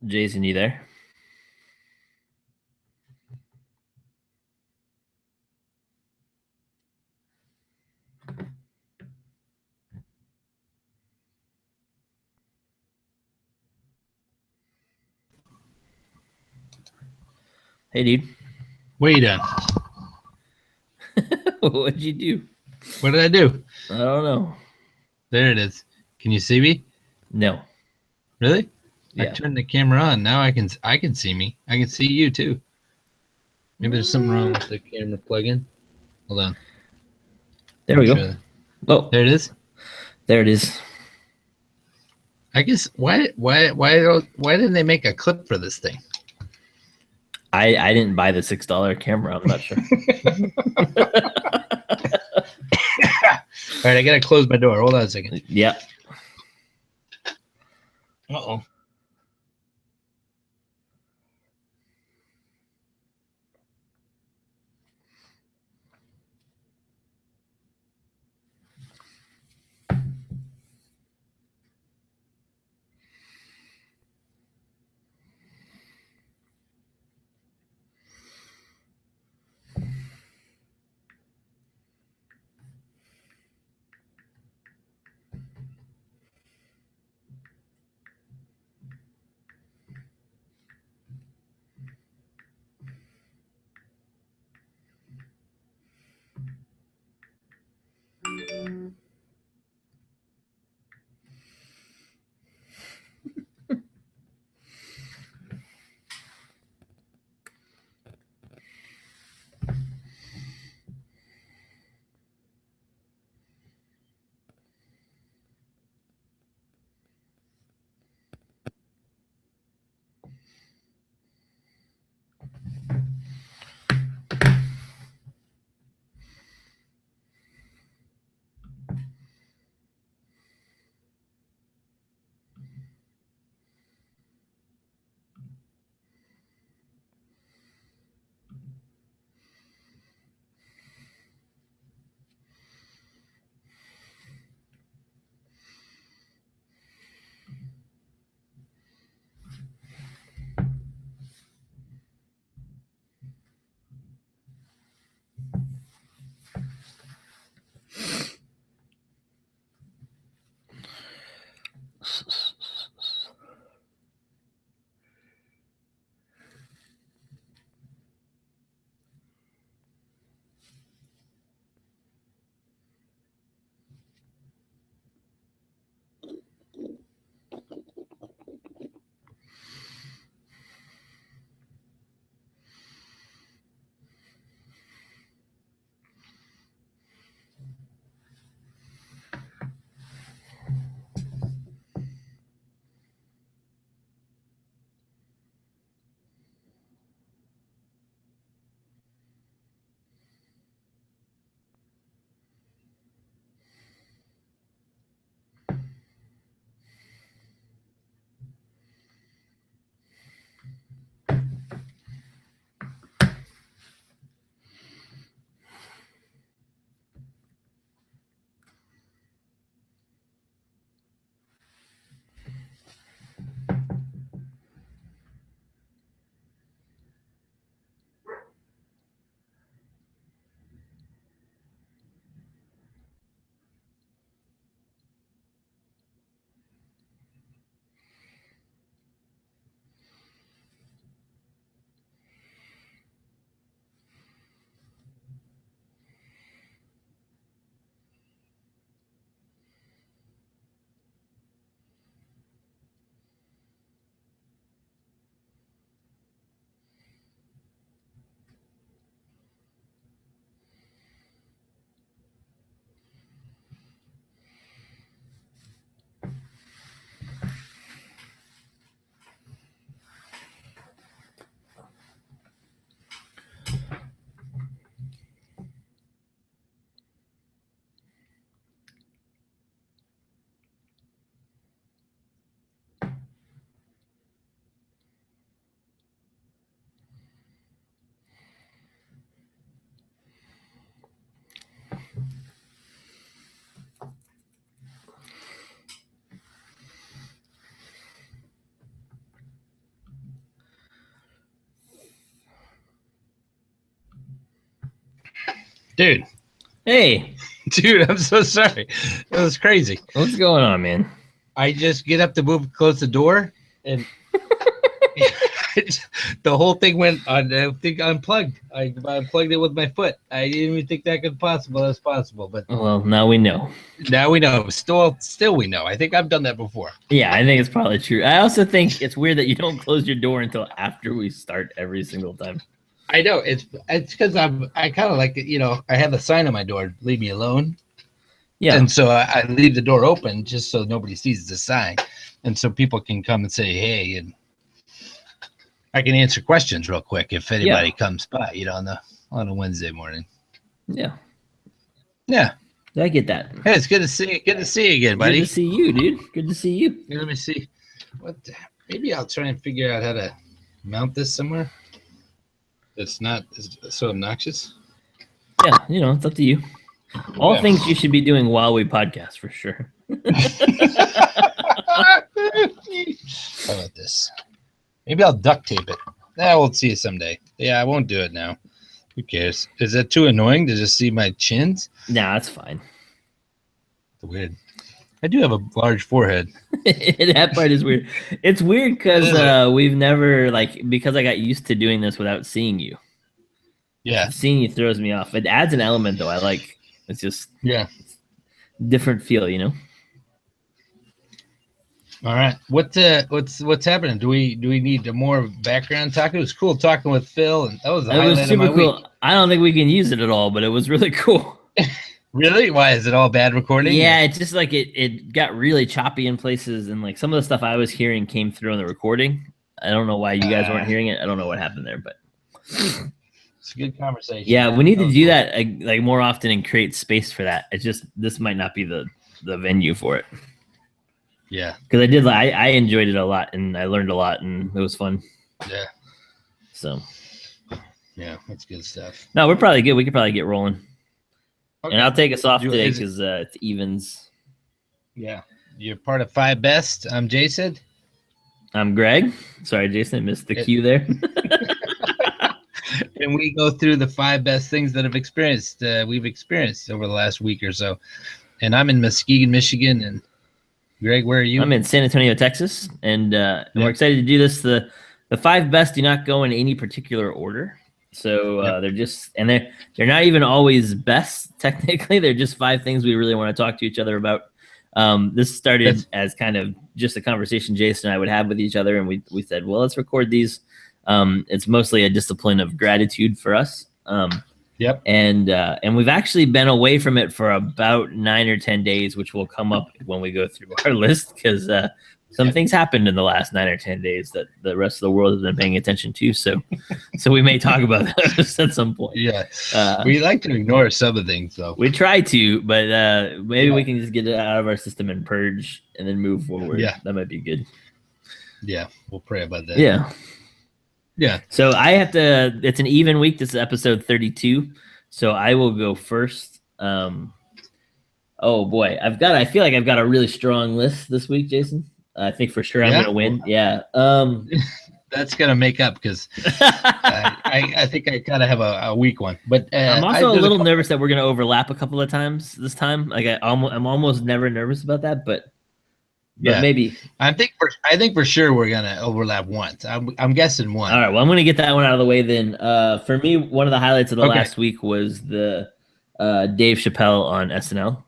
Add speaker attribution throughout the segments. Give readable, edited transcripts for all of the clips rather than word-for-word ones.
Speaker 1: Jason, you there? Hey, dude.
Speaker 2: What are you doing?
Speaker 1: What'd you do?
Speaker 2: What did I do?
Speaker 1: I don't know.
Speaker 2: There it is. Can you see me?
Speaker 1: No.
Speaker 2: Really? I
Speaker 1: Yeah.
Speaker 2: turned the camera on. Now I can see me. I can see you too. Maybe there's something wrong with the camera plug-in. Hold on.
Speaker 1: There we go.
Speaker 2: Sure.
Speaker 1: Oh,
Speaker 2: There it is.
Speaker 1: there it is.
Speaker 2: I guess why didn't they make a clip for this thing?
Speaker 1: I didn't buy the $6 camera. I'm not sure.
Speaker 2: All right, I gotta close my door. Hold on a second.
Speaker 1: Yeah.
Speaker 2: Uh-oh. Dude,
Speaker 1: Hey,
Speaker 2: I'm so sorry. It was crazy.
Speaker 1: what's going on, man?
Speaker 2: I just get up to move, close the door, and the whole thing went on. I think unplugged. I unplugged it with my foot. I didn't even think that could possible. That's possible, but
Speaker 1: Well, now we know.
Speaker 2: now we know. Still we know. I think I've done that before.
Speaker 1: Yeah, I think it's probably true. I also think it's weird that you don't close your door until after we start every single time.
Speaker 2: I know it's because I kind of like it. I have a sign on my door, "Leave me alone,"
Speaker 1: Yeah,
Speaker 2: and so I leave the door open just so nobody sees the sign, and so people can come and say, "Hey," and I can answer questions real quick if anybody comes by, on a Wednesday morning.
Speaker 1: yeah,
Speaker 2: Yeah.
Speaker 1: I get that.
Speaker 2: Hey, it's good to see you. Good to see you again, buddy.
Speaker 1: Good to see you, dude. Good to see you.
Speaker 2: Let me see. Maybe I'll try and figure out how to mount this somewhere. It's not so obnoxious.
Speaker 1: Yeah, it's up to you. All
Speaker 2: Yeah.
Speaker 1: things you should be doing while we podcast, for sure.
Speaker 2: How about this? Maybe I'll duct tape it. We'll see it someday. Yeah, I won't do it now. Who cares? Is that too annoying to just see my chins?
Speaker 1: Nah, that's fine.
Speaker 2: Weird. I do have a large forehead.
Speaker 1: That part is weird. It's weird because we've never because I got used to doing this without seeing you.
Speaker 2: Yeah.
Speaker 1: Seeing you throws me off. It adds an element though. I like. It's just different feel,
Speaker 2: All right. What's happening? Do we need more background talk? It was cool talking with Phil, and that was the
Speaker 1: It was
Speaker 2: highlight
Speaker 1: super
Speaker 2: of my
Speaker 1: cool.
Speaker 2: week.
Speaker 1: I don't think we can use it at all, but it was really cool.
Speaker 2: Really? Why is it all bad recording?
Speaker 1: Yeah, it's just like it got really choppy in places, and like some of the stuff I was hearing came through on the recording. I don't know why you guys weren't hearing it. I don't know what happened there, but
Speaker 2: it's a good conversation.
Speaker 1: yeah, we need to do that like more often and create space for that. It's just this might not be the venue for it.
Speaker 2: Yeah,
Speaker 1: because I enjoyed it a lot, and I learned a lot, and it was fun.
Speaker 2: Yeah.
Speaker 1: So
Speaker 2: yeah, that's good stuff.
Speaker 1: No, we're probably good. We could probably get rolling.
Speaker 2: Okay.
Speaker 1: And I'll take us off today
Speaker 2: Is it-
Speaker 1: because it's evens.
Speaker 2: Yeah, you're part of Five Best. I'm Jason.
Speaker 1: I'm Greg. Sorry, Jason, I missed the cue there.
Speaker 2: And we go through the 5 best things that we've experienced over the last week or so. And I'm in Muskegon, Michigan. And Greg, where are you?
Speaker 1: I'm in San Antonio, Texas, and we're excited to do this. The 5 best do not go in any particular order, so they're just they're not even always best technically. They're just 5 things we really want to talk to each other about. This started as kind of just a conversation Jason and I would have with each other, and we said, well, let's record these. It's mostly a discipline of gratitude for us.
Speaker 2: Yep.
Speaker 1: And we've actually been away from it for about 9 or 10 days, which will come up when we go through our list because some things happened in the last 9 or 10 days that the rest of the world has been paying attention to. So we may talk about that at some point.
Speaker 2: Yeah. We like to ignore some of the things, though.
Speaker 1: We try to, but maybe we can just get it out of our system and purge and then move forward.
Speaker 2: Yeah.
Speaker 1: That might be good.
Speaker 2: Yeah. We'll pray about that.
Speaker 1: Yeah.
Speaker 2: Yeah.
Speaker 1: So I have to, it's an even week. This is episode 32. So I will go first. Oh boy. I feel like I've got a really strong list this week, Jason. I think for sure I'm going to win. Yeah.
Speaker 2: That's going to make up because I think I kind of have a weak one, but
Speaker 1: I'm also a little nervous that we're going to overlap a couple of times this time. Like I'm almost never nervous about that, but maybe.
Speaker 2: I think for sure we're gonna overlap once. I'm guessing one.
Speaker 1: All right. Well, I'm gonna get that one out of the way then. For me, one of the highlights of the last week was the Dave Chappelle on SNL.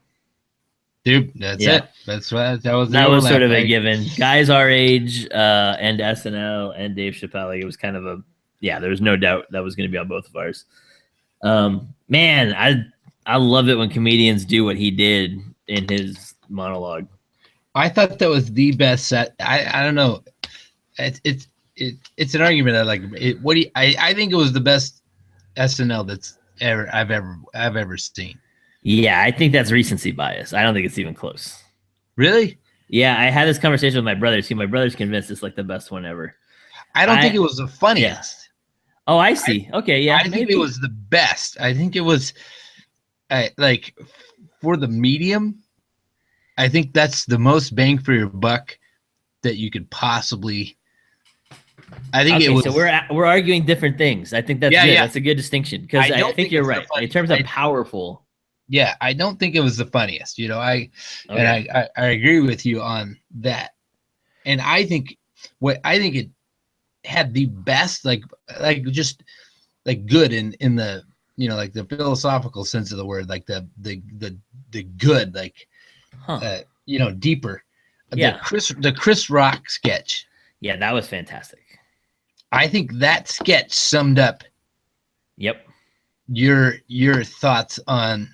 Speaker 2: Dude, that's it. That
Speaker 1: was sort of a given. Guys our age and SNL and Dave Chappelle. Like, it was kind of there was no doubt that was gonna be on both of ours. Man, I love it when comedians do what he did in his monologue.
Speaker 2: I thought that was the best set. I don't know. It's an argument. I think it was the best SNL I've ever seen.
Speaker 1: Yeah, I think that's recency bias. I don't think it's even close.
Speaker 2: Really?
Speaker 1: Yeah, I had this conversation with my brother. See, my brother's convinced it's like the best one ever.
Speaker 2: I don't think it was the funniest.
Speaker 1: Yeah. Oh, I see. Okay, yeah.
Speaker 2: I think it was the best. I think it was like for the medium. I think that's the most bang for your buck that you could possibly I think
Speaker 1: Okay,
Speaker 2: it was.
Speaker 1: so we're arguing different things. I think that's good. That's a good distinction because I
Speaker 2: don't
Speaker 1: think you're right in terms of powerful.
Speaker 2: Yeah, I don't think it was the funniest. You know, I agree with you on that, and I think it had the best just like good in the like the philosophical sense of the word, like the good, like deeper.
Speaker 1: Yeah.
Speaker 2: The Chris Rock sketch.
Speaker 1: Yeah, that was fantastic.
Speaker 2: I think that sketch summed up.
Speaker 1: Yep.
Speaker 2: Your thoughts on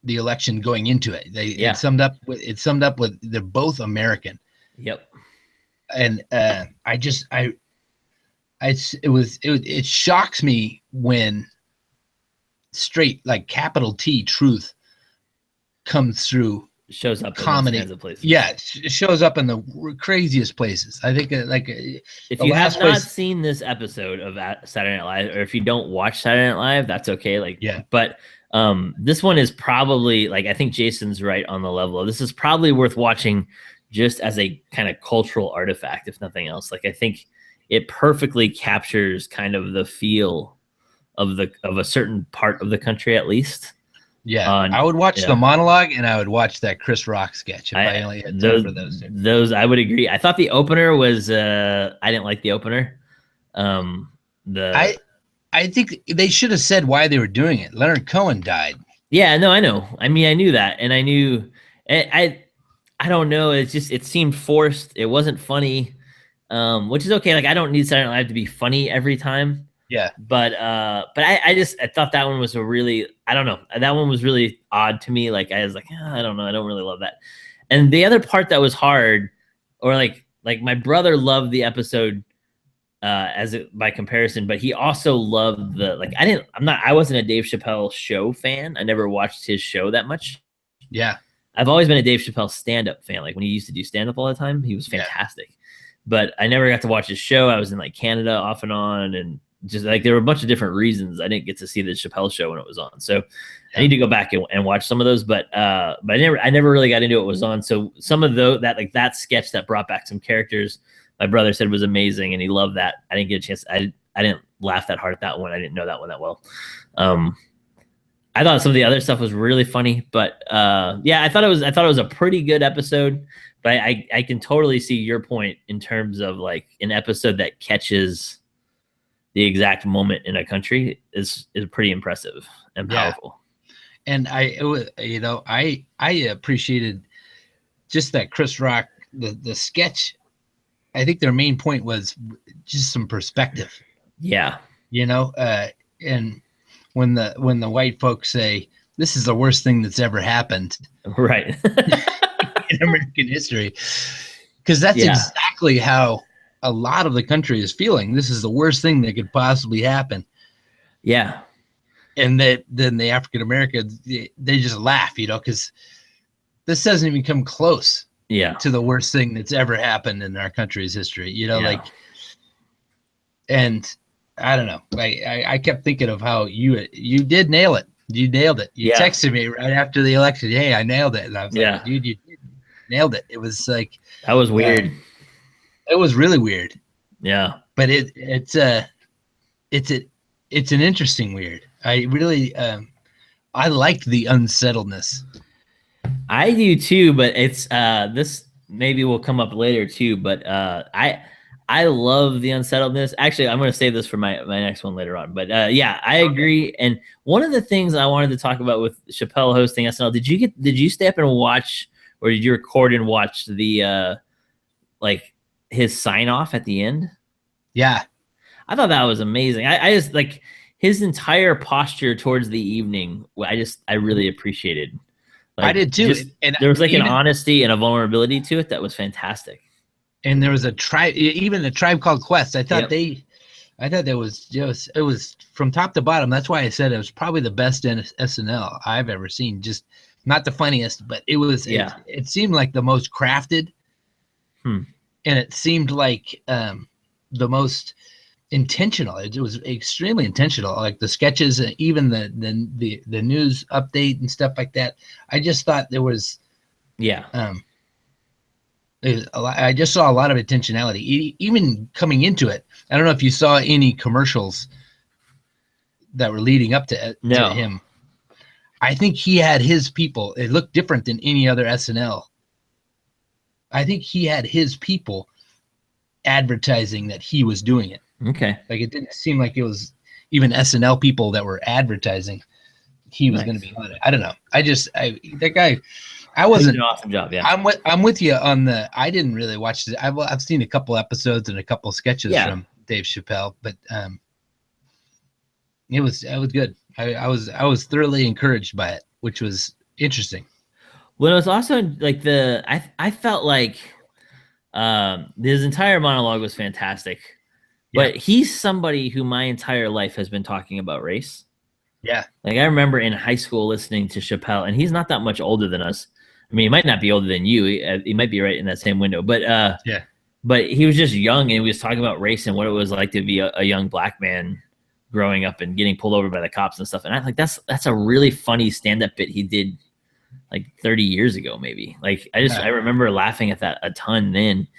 Speaker 2: the election going into it. It summed up with they're both American.
Speaker 1: Yep.
Speaker 2: And it shocks me when straight, like, capital T truth comes through.
Speaker 1: Shows up
Speaker 2: comedy
Speaker 1: in those kinds of places.
Speaker 2: Yeah, it shows up in the craziest places. I think
Speaker 1: if you have not seen this episode of Saturday Night Live, or if you don't watch Saturday Night Live, that's okay. Like,
Speaker 2: yeah,
Speaker 1: but this one is probably, like, I think Jason's right on the level. This is probably worth watching just as a kind of cultural artifact, if nothing else. Like, I think it perfectly captures kind of the feel of a certain part of the country, at least.
Speaker 2: Yeah, I would watch the monologue, and I would watch that Chris Rock sketch if I only had time for those two.
Speaker 1: Those, I would agree. I thought the opener was I didn't like the opener. I
Speaker 2: think they should have said why they were doing it. Leonard Cohen died.
Speaker 1: Yeah, no, I know. I mean, I knew that, and I knew I don't know. It's just, it seemed forced. It wasn't funny, which is okay. Like, I don't need Saturday Night Live to be funny every time.
Speaker 2: Yeah,
Speaker 1: but I thought that one was I don't know. That one was really odd to me. Like, I was like, I don't know. I don't really love that. And the other part that was hard, or like my brother loved the episode by comparison, but he also loved I wasn't a Dave Chappelle show fan. I never watched his show that much.
Speaker 2: Yeah.
Speaker 1: I've always been a Dave Chappelle stand-up fan. Like, when he used to do stand-up all the time, he was fantastic. Yeah. But I never got to watch his show. I was in, like, Canada off and on, and just, like, there were a bunch of different reasons I didn't get to see the Chappelle show when it was on. So I need to go back and watch some of those. But I never really got into it. Was on. So some of that sketch that brought back some characters, my brother said was amazing, and he loved that. I didn't get a chance. I didn't laugh that hard at that one. I didn't know that one that well. I thought some of the other stuff was really funny, but I thought it was a pretty good episode. But I can totally see your point in terms of, like, an episode that catches the exact moment in a country is pretty impressive and powerful.
Speaker 2: Yeah. And I appreciated just that Chris Rock, the sketch. I think their main point was just some perspective.
Speaker 1: Yeah.
Speaker 2: And when the white folks say, this is the worst thing that's ever happened.
Speaker 1: Right.
Speaker 2: in American history. Because that's exactly how a lot of the country is feeling. This is the worst thing that could possibly happen.
Speaker 1: Yeah.
Speaker 2: And then the African Americans, they just laugh, because this doesn't even come close to the worst thing that's ever happened in our country's history. And I don't know. I kept thinking of how you did nail it. You nailed it. You texted me right after the election. Hey, I nailed it. And I was like, dude, you nailed it. It was like,
Speaker 1: that was weird.
Speaker 2: It was really weird.
Speaker 1: Yeah.
Speaker 2: But it's an interesting weird. I really I liked the unsettledness.
Speaker 1: I do too, but it's this maybe will come up later too, but I love the unsettledness. Actually, I'm going to save this for my next one later on. But I agree. And one of the things I wanted to talk about with Chappelle hosting SNL, did you stay up and watch, or did you record and watch the his sign off at the end?
Speaker 2: Yeah,
Speaker 1: I thought that was amazing. I just, like, his entire posture towards the evening. I really appreciated. Like,
Speaker 2: I did too.
Speaker 1: And there was, like, an honesty and a vulnerability to it that was fantastic.
Speaker 2: And there was even a Tribe Called Quest. I thought it was from top to bottom. That's why I said it was probably the best SNL I've ever seen. Just not the funniest, but it was. It seemed like the most crafted, and it seemed like the most intentional. It was extremely intentional. Like the sketches, even the news update and stuff like that. I just thought there was I just saw a lot of intentionality, even coming into it. I don't know if you saw any commercials that were leading up to him. I think he had his people. It looked different than any other SNL. I think he had his people advertising that he was doing it.
Speaker 1: Okay.
Speaker 2: Like it didn't seem like it was even SNL people that were advertising he was going to be on it. I don't know. That guy, I wasn't.
Speaker 1: An awesome job. Yeah.
Speaker 2: I'm with you on the. I didn't really watch it. I've seen a couple episodes and a couple sketches from Dave Chappelle, but it was good. I was thoroughly encouraged by it, which was interesting.
Speaker 1: Well, it was also like I felt like his entire monologue was fantastic, but he's somebody who my entire life has been talking about race.
Speaker 2: Yeah.
Speaker 1: Like I remember in high school listening to Chappelle, and he's not that much older than us. I mean, he might not be older than you. He might be right in that same window, but but he was just young, and he was talking about race and what it was like to be a young black man growing up and getting pulled over by the cops and stuff. And I like that's a really funny stand-up bit he did like 30 years ago, maybe. Like I remember laughing at that a ton then.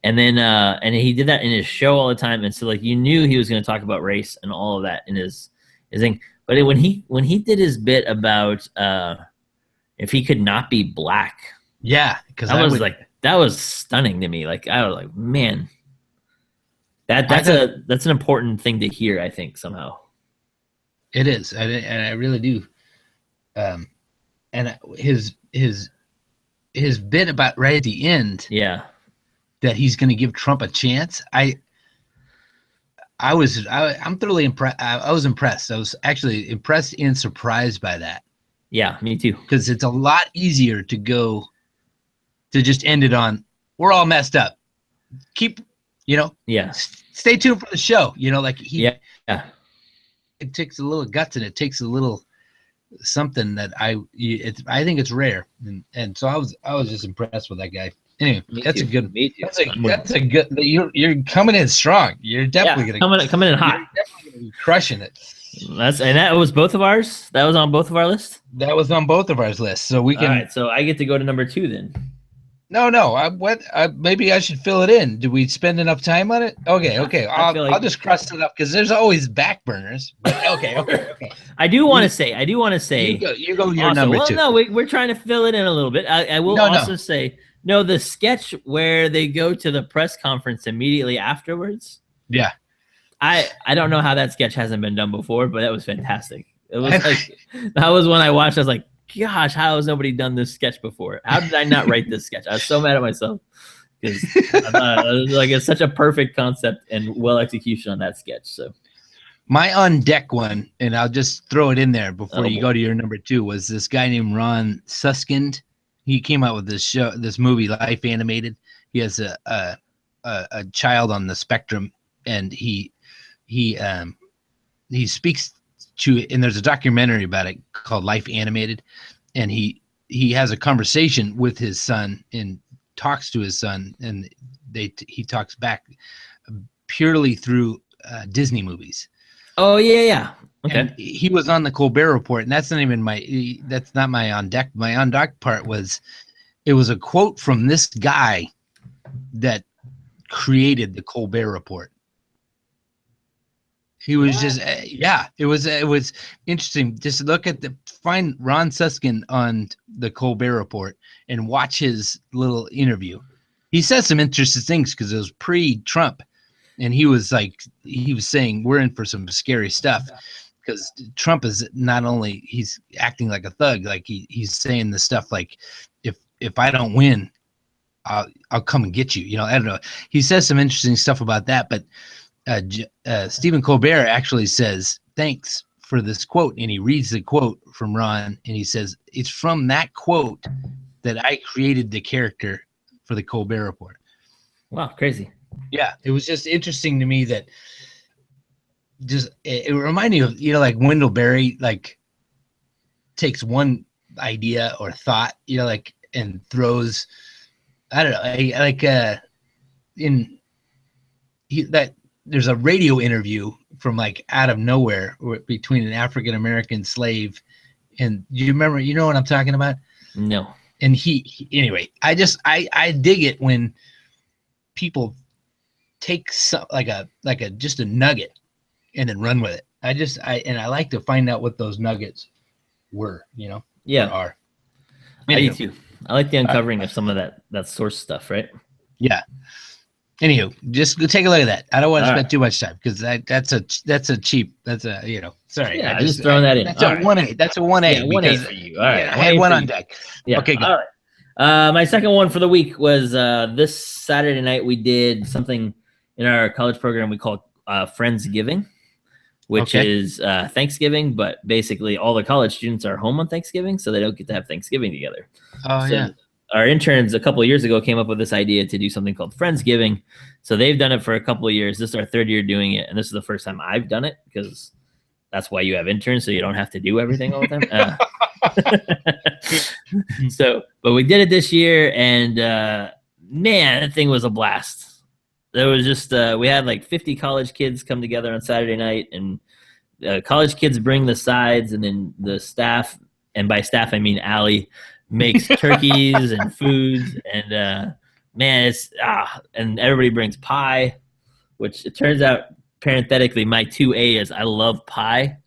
Speaker 1: And then and he did that in his show all the time. And so like you knew he was going to talk about race and all of that in his thing. But when he did his bit about if he could not be black,
Speaker 2: because
Speaker 1: that was stunning to me. Like I was like, man, that's an important thing to hear. I think somehow
Speaker 2: it is, and I really do. And his bit about right at the end, that he's going to give Trump a chance. I'm thoroughly impressed. I was impressed. I was actually impressed and surprised by that.
Speaker 1: Yeah, me too.
Speaker 2: Because it's a lot easier to just end it on, we're all messed up. Keep, stay tuned for the show. Like it takes a little guts and it takes a little something that I think it's rare. And so I was just impressed with that guy. Anyway, that's a good. That's a good. You're coming in strong. You're definitely
Speaker 1: coming in hot.
Speaker 2: You're definitely gonna be crushing it.
Speaker 1: That was both of ours. That was on both of our lists.
Speaker 2: That was on both of our lists. So we can.
Speaker 1: All right, so I get to go to number 2 then.
Speaker 2: No. Maybe I should fill it in. Did we spend enough time on it? Okay. I'll just cross it up because there's always back burners. But okay.
Speaker 1: I do want to say.
Speaker 2: You go your number 2.
Speaker 1: No, we're trying to fill it in a little bit. I will also say. No, the sketch where they go to the press conference immediately afterwards.
Speaker 2: Yeah.
Speaker 1: I don't know how that sketch hasn't been done before, but that was fantastic. It was like that was when I watched. I was like, gosh, how has nobody done this sketch before? How did I not write this sketch? I was so mad at myself because it's such a perfect concept and well execution on that sketch. So
Speaker 2: my on deck one, and I'll just throw it in there before you go to your number 2, was this guy named Ron Suskind. He came out with this movie, Life Animated. He has a child on the spectrum, and he speaks to, and there's a documentary about it called Life Animated, and he has a conversation with his son and talks to his son, and he talks back purely through Disney movies.
Speaker 1: Oh yeah. Okay.
Speaker 2: And he was on the Colbert Report, and that's not my on deck. My on deck part was a quote from this guy that created the Colbert Report. He was it was interesting. Just find Ron Suskind on the Colbert Report and watch his little interview. He said some interesting things because it was pre-Trump, and he was saying we're in for some scary stuff. Because Trump is not only he's acting like a thug, like he's saying the stuff like, if I don't win, I'll come and get you. I don't know. He says some interesting stuff about that, but Stephen Colbert actually says thanks for this quote, and he reads the quote from Ron, and he says it's from that quote that I created the character for the Colbert Report.
Speaker 1: Wow, crazy.
Speaker 2: Yeah, it was just interesting to me that. Just it reminded me of like Wendell Berry takes one idea or thought and throws I don't know there's a radio interview from out of nowhere between an African American slave and you know what I'm talking about?
Speaker 1: No.
Speaker 2: And anyway, I dig it when people take just a nugget and then run with it. I like to find out what those nuggets were,
Speaker 1: Yeah.
Speaker 2: or are.
Speaker 1: I do too. I like the uncovering of some of that source stuff, right?
Speaker 2: Yeah. Anywho, just go take a look at that. I don't want to spend too much time because that's a cheap. Sorry.
Speaker 1: Yeah, I'm just throwing that in.
Speaker 2: That's a 1A. That's a 1A.
Speaker 1: Yeah, 1A for you. All right.
Speaker 2: I had one on deck.
Speaker 1: Yeah.
Speaker 2: Okay, good.
Speaker 1: All right. My second one for the week was this Saturday night. We did something in our college program we call Friendsgiving, which is Thanksgiving, but basically all the college students are home on Thanksgiving, so they don't get to have Thanksgiving together.
Speaker 2: Oh, yeah.
Speaker 1: Our interns a couple of years ago came up with this idea to do something called Friendsgiving. So they've done it for a couple of years. This is our third year doing it, and this is the first time I've done it because that's why you have interns, so you don't have to do everything all the time. But we did it this year, and man, that thing was a blast. There was just we had like 50 college kids come together on Saturday night, and college kids bring the sides, and then the staff, and by staff I mean Allie, makes turkeys and foods, and man, it's and everybody brings pie, which it turns out parenthetically my 2A is I love pie.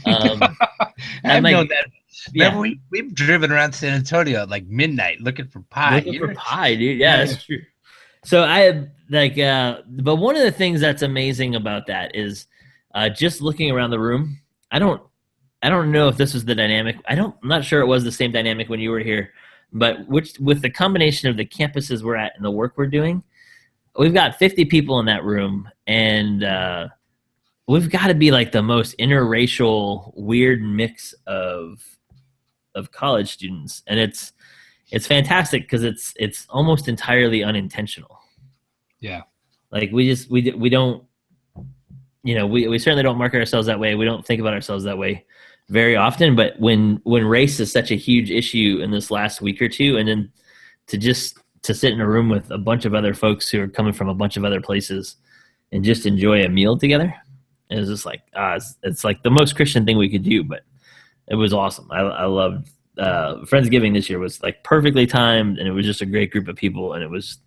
Speaker 2: I've known that. Remember, we've driven around San Antonio at like midnight looking for pie.
Speaker 1: Pie, dude. Yeah, that's true. So I like, but one of the things that's amazing about that is just looking around the room. I don't know if this was the dynamic. I'm not sure it was the same dynamic when you were here, but with the combination of the campuses we're at and the work we're doing, we've got 50 people in that room, and we've got to be like the most interracial, weird mix of college students, and it's fantastic because it's almost entirely unintentional.
Speaker 2: Yeah,
Speaker 1: like we don't, we certainly don't market ourselves that way. We don't think about ourselves that way very often, but when race is such a huge issue in this last week or two, and then to sit in a room with a bunch of other folks who are coming from a bunch of other places and just enjoy a meal together, it was just like it's like the most Christian thing we could do, but it was awesome. I loved Friendsgiving this year was like perfectly timed, and it was just a great group of people, and it was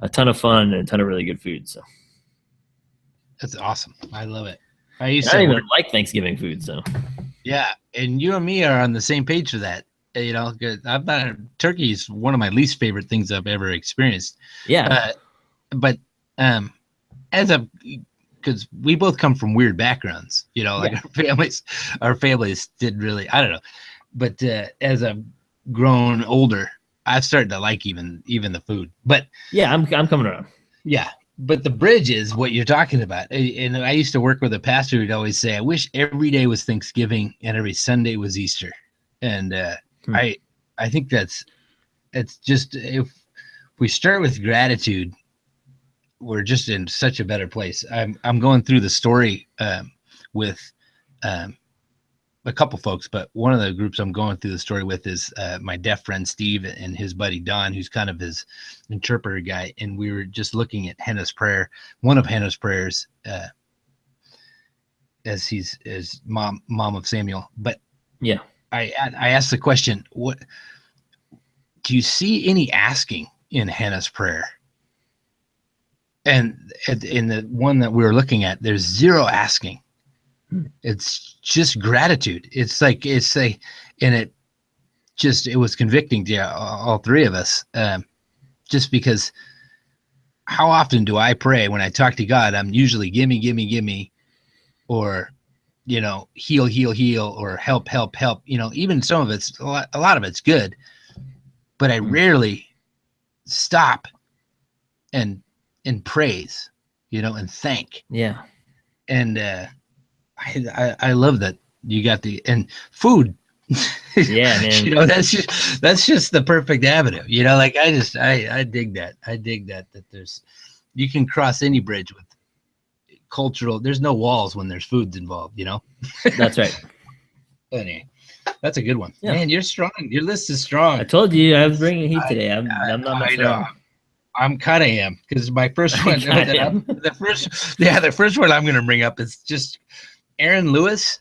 Speaker 1: a ton of fun and a ton of really good food. So
Speaker 2: that's awesome. I love it.
Speaker 1: I don't even like Thanksgiving food, so
Speaker 2: yeah. And you and me are on the same page for that. Turkey is one of my least favorite things I've ever experienced.
Speaker 1: Yeah,
Speaker 2: but because we both come from weird backgrounds, like our families didn't really, I don't know. But as I've grown older, I've started to like even the food. But
Speaker 1: yeah, I'm coming around.
Speaker 2: Yeah, but the bridge is what you're talking about. And I used to work with a pastor who'd always say, "I wish every day was Thanksgiving and every Sunday was Easter." And I think it's just if we start with gratitude, we're just in such a better place. I'm going through the story with a couple folks, but one of the groups I'm going through the story with is my deaf friend Steve and his buddy Don, who's kind of his interpreter guy. And we were just looking at Hannah's prayer, one of Hannah's prayers, as mom of Samuel. But
Speaker 1: yeah,
Speaker 2: I asked the question, what do you see any asking in Hannah's prayer? And in the one that we were looking at, there's zero asking. It's just gratitude. It's like, and it was convicting to all three of us. Just because how often do I pray when I talk to God? I'm usually gimme, or, heal, or help. Even some of it's a lot of it's good, but I rarely stop and praise, and thank.
Speaker 1: Yeah.
Speaker 2: And, I love that you got and food.
Speaker 1: Yeah, man.
Speaker 2: That's just the perfect avenue. I dig that. That you can cross any bridge with cultural. There's no walls when there's foods involved.
Speaker 1: That's right.
Speaker 2: Anyway, that's a good one.
Speaker 1: Yeah.
Speaker 2: Man, you're strong. Your list is strong.
Speaker 1: I told you I was bringing heat today. I'm not messing around.
Speaker 2: I'm kind of am because my first one, the first one I'm going to bring up is just Aaron Lewis.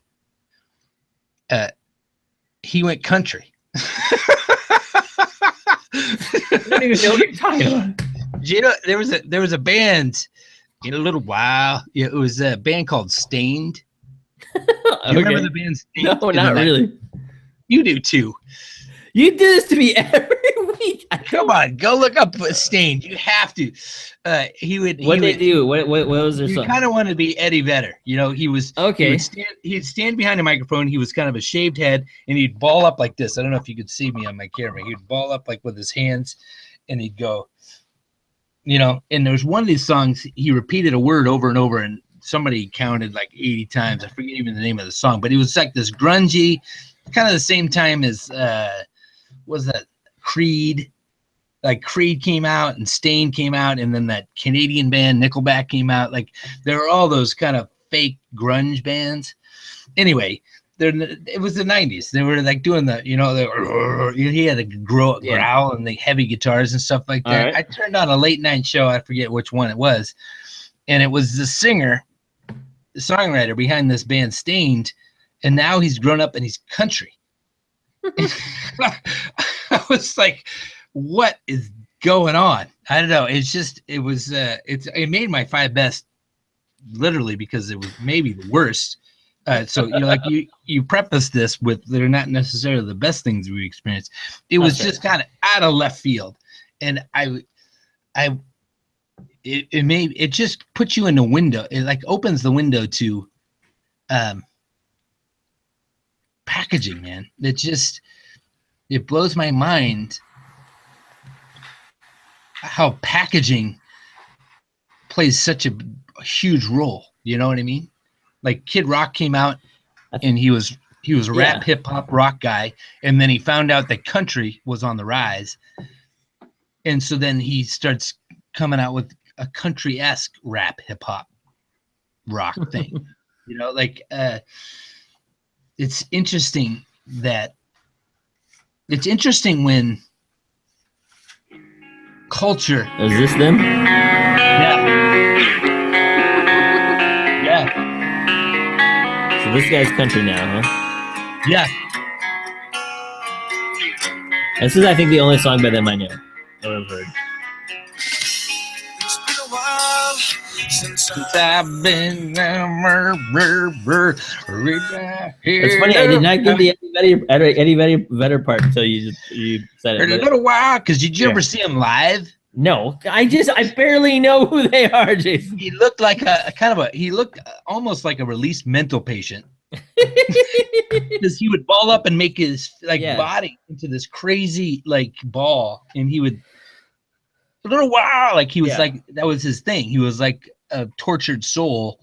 Speaker 2: He went country.
Speaker 1: I don't even know what you're talking about.
Speaker 2: You know, there was a band in a little while. It was a band called Stained. Do you remember the band Stained?
Speaker 1: No, not really.
Speaker 2: You do too.
Speaker 1: You do this to me every week.
Speaker 2: Come on, go look up Stained. You have to.
Speaker 1: What they do? What was their
Speaker 2: song?
Speaker 1: He
Speaker 2: kind of wanted to be Eddie Vedder. You know, he was
Speaker 1: okay.
Speaker 2: He'd stand behind a microphone. He was kind of a shaved head, and he'd ball up like this. I don't know if you could see me on my camera. He'd ball up like with his hands, and he'd go. You know, and there's one of these songs he repeated a word over and over, and somebody counted like 80 times. I forget even the name of the song, but it was like this grungy, kind of the same time as was that Creed? Like Creed came out and Stain came out, and then that Canadian band Nickelback came out. Like there were all those kind of fake grunge bands. Anyway, it was the 90s. They were like doing the, you know, he had a growl and the heavy guitars and stuff like that. Right. I turned on a late night show. I forget which one it was. And it was the singer, the songwriter behind this band Stained. And now he's grown up and he's country. I was like, what is going on? I don't know. It's just, it made my 5 best literally because it was maybe the worst. So, you know, like you preface this with they're not necessarily the best things we experienced. It was just kind of out of left field. And it just puts you in the window. It like opens the window to packaging, man. It blows my mind how packaging plays such a huge role. You know what I mean? Like Kid Rock came out and he was a rap hip hop rock guy, and then he found out that country was on the rise, and so then he starts coming out with a country-esque rap hip hop rock thing. You know, like it's interesting when culture.
Speaker 1: Is this them?
Speaker 2: Yeah. Yeah.
Speaker 1: So this guy's country now, huh?
Speaker 2: Yeah.
Speaker 1: This is, I think, the only song by them I know or I've heard.
Speaker 3: It's been a while since
Speaker 2: I've been
Speaker 1: It's funny, I did not get the Eddie Vedder part until you said it.
Speaker 2: A little while, because did you ever see him live?
Speaker 1: No, I barely know who they are, Jason.
Speaker 2: He looked like he looked almost like a released mental patient. Because he would ball up and make his body into this crazy like ball, and he would a little while like he was like that was his thing. He was like a tortured soul,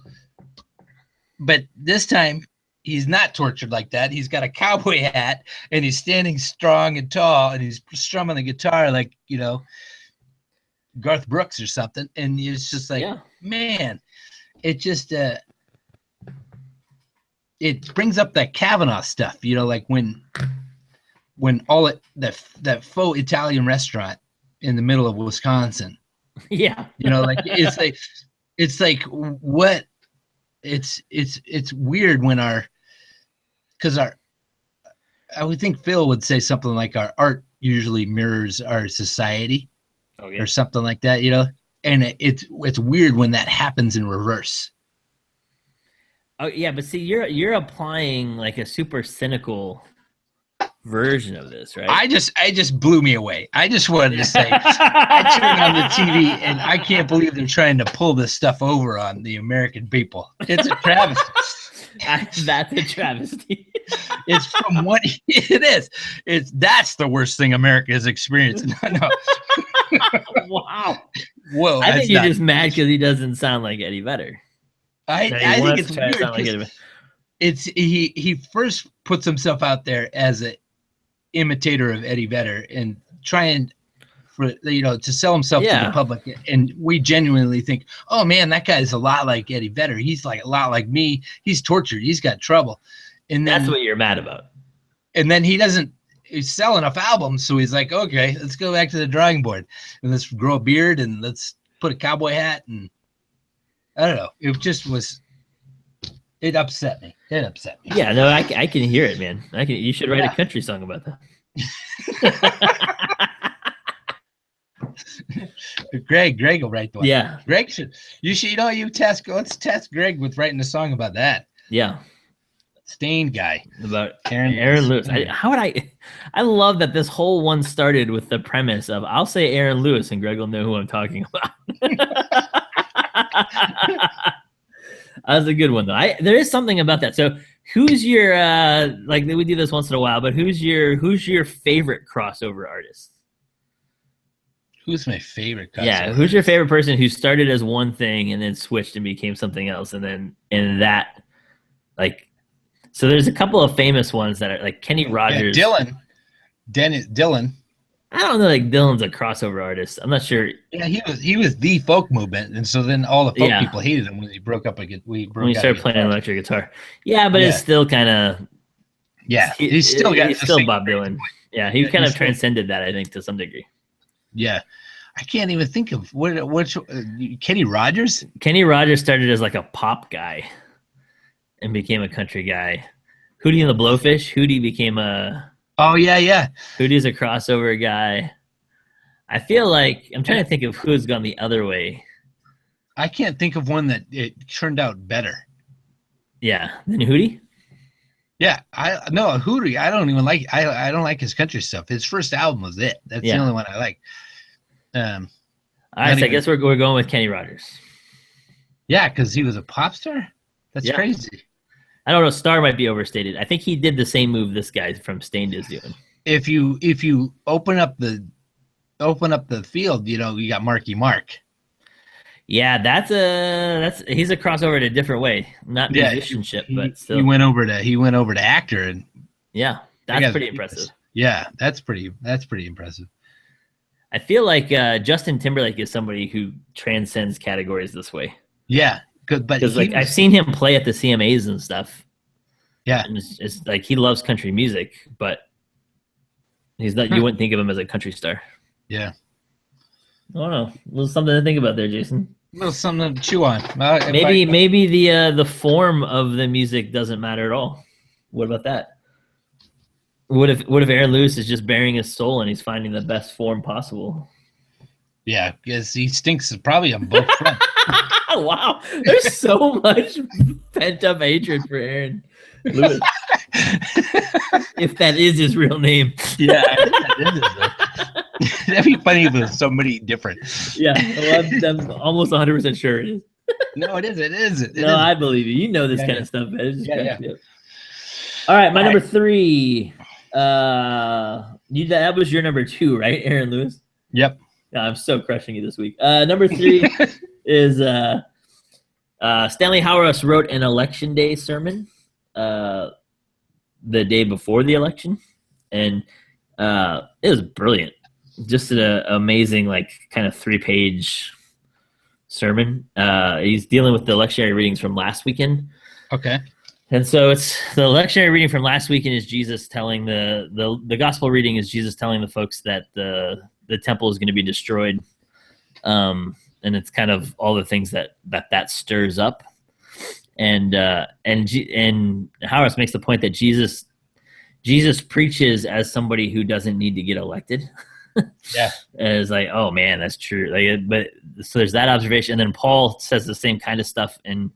Speaker 2: but this time he's not tortured like that. He's got a cowboy hat and he's standing strong and tall, and he's strumming the guitar like, you know, Garth Brooks or something. And it's just like, man, it just it brings up that Kavanaugh stuff, you know, like when all that faux Italian restaurant in the middle of Wisconsin.
Speaker 1: Yeah.
Speaker 2: You know, like it's like what it's weird when I would think Phil would say something like our art usually mirrors our society or something like that, you know, and it's weird when that happens in reverse.
Speaker 1: Oh yeah, but see, you're applying like a super cynical version of this, right?
Speaker 2: I just blew me away. I just wanted to say I turned on the TV and I can't believe they're trying to pull this stuff over on the American people. It's a travesty.
Speaker 1: That's a travesty.
Speaker 2: It's from what it is. That's the worst thing America has experienced. No.
Speaker 1: Wow.
Speaker 2: Whoa.
Speaker 1: I think you're just mad because he doesn't sound like Eddie Vedder.
Speaker 2: I think it's weird. Like he first puts himself out there as an imitator of Eddie Vedder and trying to sell himself to the public. And we genuinely think, oh man, that guy's a lot like Eddie Vedder. He's like a lot like me. He's tortured. He's got trouble. And then,
Speaker 1: that's what you're mad about.
Speaker 2: And then he's sell enough albums. So he's like, okay, let's go back to the drawing board and let's grow a beard and let's put a cowboy hat. And I don't know. It just was, it upset me.
Speaker 1: Yeah, no, I can hear it, man. You should write a country song about that.
Speaker 2: Greg will write the one.
Speaker 1: Yeah.
Speaker 2: Greg should. Let's test Greg with writing a song about that.
Speaker 1: Yeah.
Speaker 2: Stained guy.
Speaker 1: About Aaron Lewis. I love that this whole one started with the premise of I'll say Aaron Lewis and Greg will know who I'm talking about. That was a good one though. There is something about that. So who's your like we do this once in a while, but who's your favorite crossover artist?
Speaker 2: Who's my favorite crossover?
Speaker 1: Yeah, who's your favorite person who started as one thing and then switched and became something else, and then that like. So there's a couple of famous ones that are like Kenny Rogers.
Speaker 2: Yeah, Dylan.
Speaker 1: I don't know, like Dylan's a crossover artist. I'm not sure.
Speaker 2: Yeah, he was the folk movement, and so then all the folk people hated him when he broke up. When
Speaker 1: he started playing electric guitar. Yeah, but it's still kind of.
Speaker 2: Yeah, he's still
Speaker 1: Bob Dylan. Yeah, he kind of transcended that, I think, to some degree.
Speaker 2: Yeah, I can't even think of which Kenny Rogers.
Speaker 1: Kenny Rogers started as like a pop guy. And became a country guy. Hootie and the Blowfish. Hootie became a.
Speaker 2: Oh yeah.
Speaker 1: Hootie's a crossover guy. I feel like I'm trying to think of who's gone the other way.
Speaker 2: I can't think of one that it turned out better.
Speaker 1: Yeah, than Hootie.
Speaker 2: Yeah, Hootie. I don't even like. I don't like his country stuff. His first album was it. That's the only one I like.
Speaker 1: All right, so I guess we're going with Kenny Rogers.
Speaker 2: Yeah, because he was a pop star. That's crazy.
Speaker 1: I don't know. Star might be overstated. I think he did the same move this guy from Stained is doing.
Speaker 2: If you open up the field, you got Marky Mark.
Speaker 1: Yeah, he's a crossover in a different way, not musicianship, but still.
Speaker 2: He went over to actor, and
Speaker 1: yeah, that's pretty impressive.
Speaker 2: Yeah, that's pretty impressive.
Speaker 1: I feel like Justin Timberlake is somebody who transcends categories this way.
Speaker 2: Yeah. Good, but
Speaker 1: because I've seen him play at the CMAs and stuff.
Speaker 2: Yeah,
Speaker 1: and it's like he loves country music, but he's not. You wouldn't think of him as a country star.
Speaker 2: Yeah,
Speaker 1: I don't know. A little something to think about there, Jason.
Speaker 2: A little something to chew on.
Speaker 1: Maybe the form of the music doesn't matter at all. What about that? What if Aaron Lewis is just bearing his soul and he's finding the best form possible?
Speaker 2: Yeah, because he stinks probably on both fronts.
Speaker 1: Wow, there's so much pent up hatred for Aaron Lewis. If that is his real name.
Speaker 2: Yeah, that'd be funny if it was somebody different.
Speaker 1: Yeah, I'm almost 100% sure it is.
Speaker 2: No, it isn't.
Speaker 1: No, I believe you. You know this kind of stuff. All right, my number 3. That was your number 2, right, Aaron Lewis?
Speaker 2: Yep.
Speaker 1: I'm so crushing you this week. Number 3 is Stanley Hauerwas wrote an election day sermon the day before the election, and it was brilliant. Just an amazing, like, kind of 3-page sermon. He's dealing with the lectionary readings from last weekend.
Speaker 2: Okay.
Speaker 1: And so it's the lectionary reading from last weekend is Jesus telling the gospel reading is Jesus telling the folks that the temple is going to be destroyed. And it's kind of all the things that stirs up. And Hauerwas makes the point that Jesus preaches as somebody who doesn't need to get elected.
Speaker 2: Yeah.
Speaker 1: And it's like, oh man, that's true. Like, but so there's that observation. And then Paul says the same kind of stuff in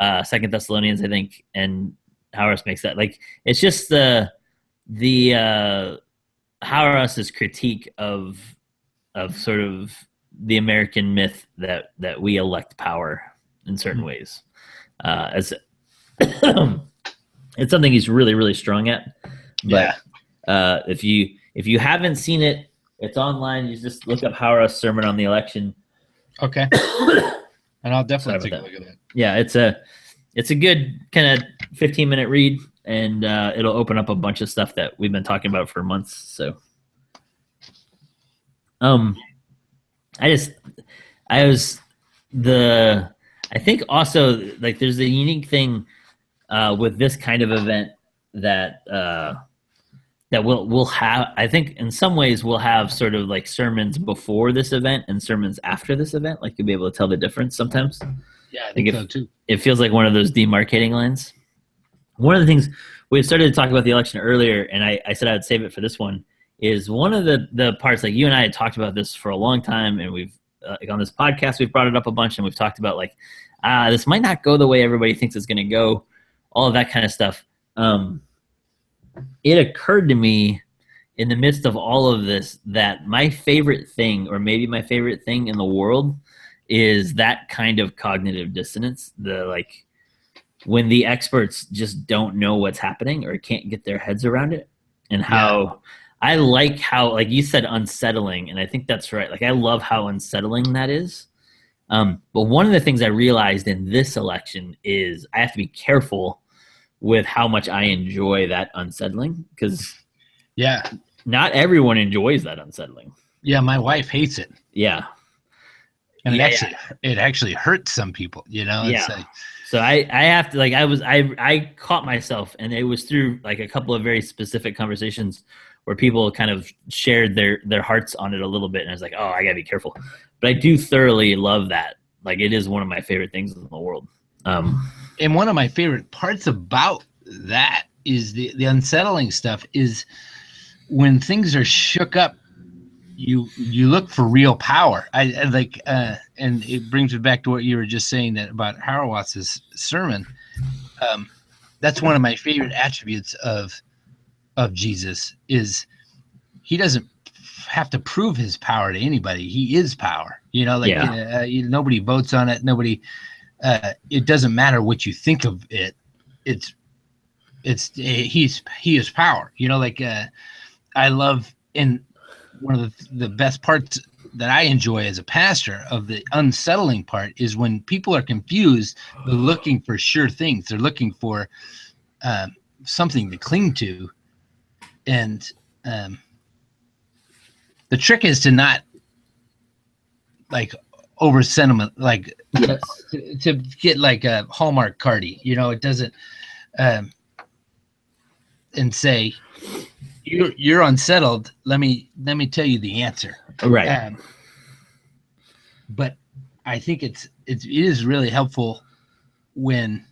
Speaker 1: 2 Thessalonians, I think, and Hauerwas makes that. Like, it's just the Hauerwas's critique of sort of the American myth that we elect power in certain ways. As it's something he's really, really strong at. But if you haven't seen it, it's online. You just look up Hauerwas sermon on the election.
Speaker 2: Okay. And I'll definitely take a look at that.
Speaker 1: Yeah, it's a good kind of 15-minute read, and it'll open up a bunch of stuff that we've been talking about for months. So, I think also, like, there's a unique thing with this kind of event that we'll have. I think in some ways we'll have sort of like sermons before this event and sermons after this event. Like, you'll be able to tell the difference sometimes.
Speaker 2: Yeah, I think so too.
Speaker 1: It feels like one of those demarcating lines. One of the things we started to talk about the election earlier, and I said I would save it for this one, is one of the parts, like you and I had talked about this for a long time, and we've like on this podcast we've brought it up a bunch, and we've talked about like this might not go the way everybody thinks it's going to go, all of that kind of stuff. It occurred to me in the midst of all of this that my favorite thing, or maybe my favorite thing in the world, is that kind of cognitive dissonance. The like when the experts just don't know what's happening or can't get their heads around it, and how I like how, like you said, unsettling, and I think that's right. Like I love how unsettling that is. But one of the things I realized in this election is I have to be careful with how much I enjoy that unsettling, because not everyone enjoys that unsettling.
Speaker 2: Yeah, my wife hates it.
Speaker 1: Yeah.
Speaker 2: And it actually hurts some people, you know?
Speaker 1: Yeah.
Speaker 2: It's like,
Speaker 1: so I have to, like, I caught myself, and it was through like a couple of very specific conversations where people kind of shared their hearts on it a little bit. And I was like, oh, I gotta be careful. But I do thoroughly love that. Like it is one of my favorite things in the world.
Speaker 2: And one of my favorite parts about that is the unsettling stuff is when things are shook up, you look for real power. I like, and it brings me back to what you were just saying that about Hauerwatz's sermon. That's one of my favorite attributes of Jesus is he doesn't have to prove his power to anybody. He is power. You know, like nobody votes on it. Nobody. It doesn't matter what you think of it. He is power. You know, like I love, and one of the best parts that I enjoy as a pastor of the unsettling part is when people are confused, they're looking for sure things. They're looking for something to cling to. And the trick is to not like over sentiment, like to get like a Hallmark cardie, you know, it doesn't, and say, you're unsettled. Let me tell you the answer.
Speaker 1: Right.
Speaker 2: But I think it is really helpful when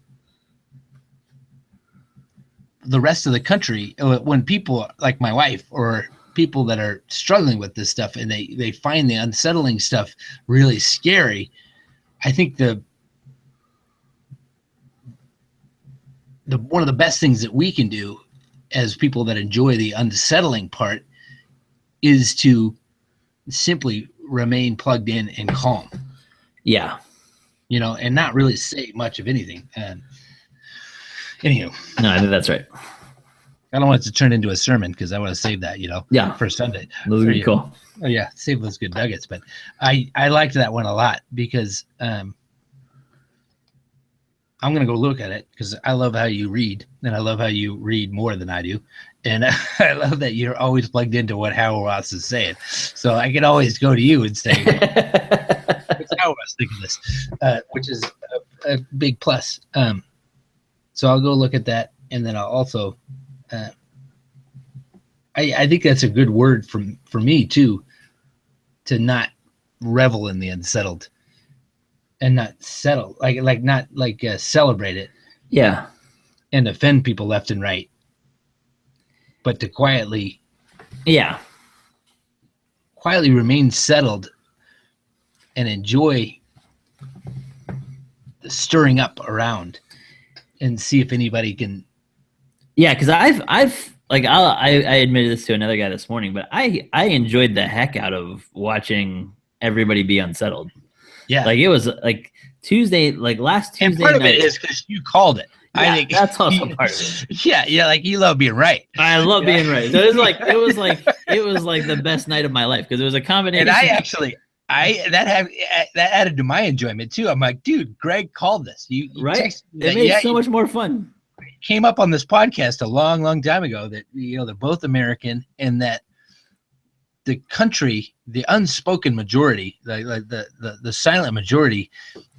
Speaker 2: the rest of the country, when people like my wife or people that are struggling with this stuff and they find the unsettling stuff really scary, I think the one of the best things that we can do as people that enjoy the unsettling part is to simply remain plugged in and calm.
Speaker 1: Yeah.
Speaker 2: You know, and not really say much of anything. And anywho.
Speaker 1: No, I think that's right.
Speaker 2: I don't want it to turn into a sermon because I want to save that, you know, for Sunday.
Speaker 1: Those are cool.
Speaker 2: Oh yeah, save those good nuggets. But I liked that one a lot because I'm going to go look at it because I love how you read, and I love how you read more than I do. And I love that you're always plugged into what Hauerwatz is saying. So I can always go to you and say, what's Hauerwatz think of this? Which is a big plus. So I'll go look at that. And then I'll also, I think that's a good word for me too, to not revel in the unsettled and not settle, not celebrate it.
Speaker 1: Yeah.
Speaker 2: And offend people left and right. But to quietly remain settled and enjoy the stirring up around and see if anybody can.
Speaker 1: Yeah, because I've like I admitted this to another guy this morning, but I enjoyed the heck out of watching everybody be unsettled. Yeah, like it was like Tuesday, like last Tuesday.
Speaker 2: And part of it is because you called it.
Speaker 1: Yeah, I think that's also part of it.
Speaker 2: Yeah, like you love being right.
Speaker 1: I love being right. So it was like the best night of my life because it was a combination.
Speaker 2: And that added to my enjoyment too. I'm like, dude, Greg called this. You
Speaker 1: right? It made it so much more fun.
Speaker 2: Came up on this podcast a long time ago that they're both American and that the country, the unspoken majority, the silent majority,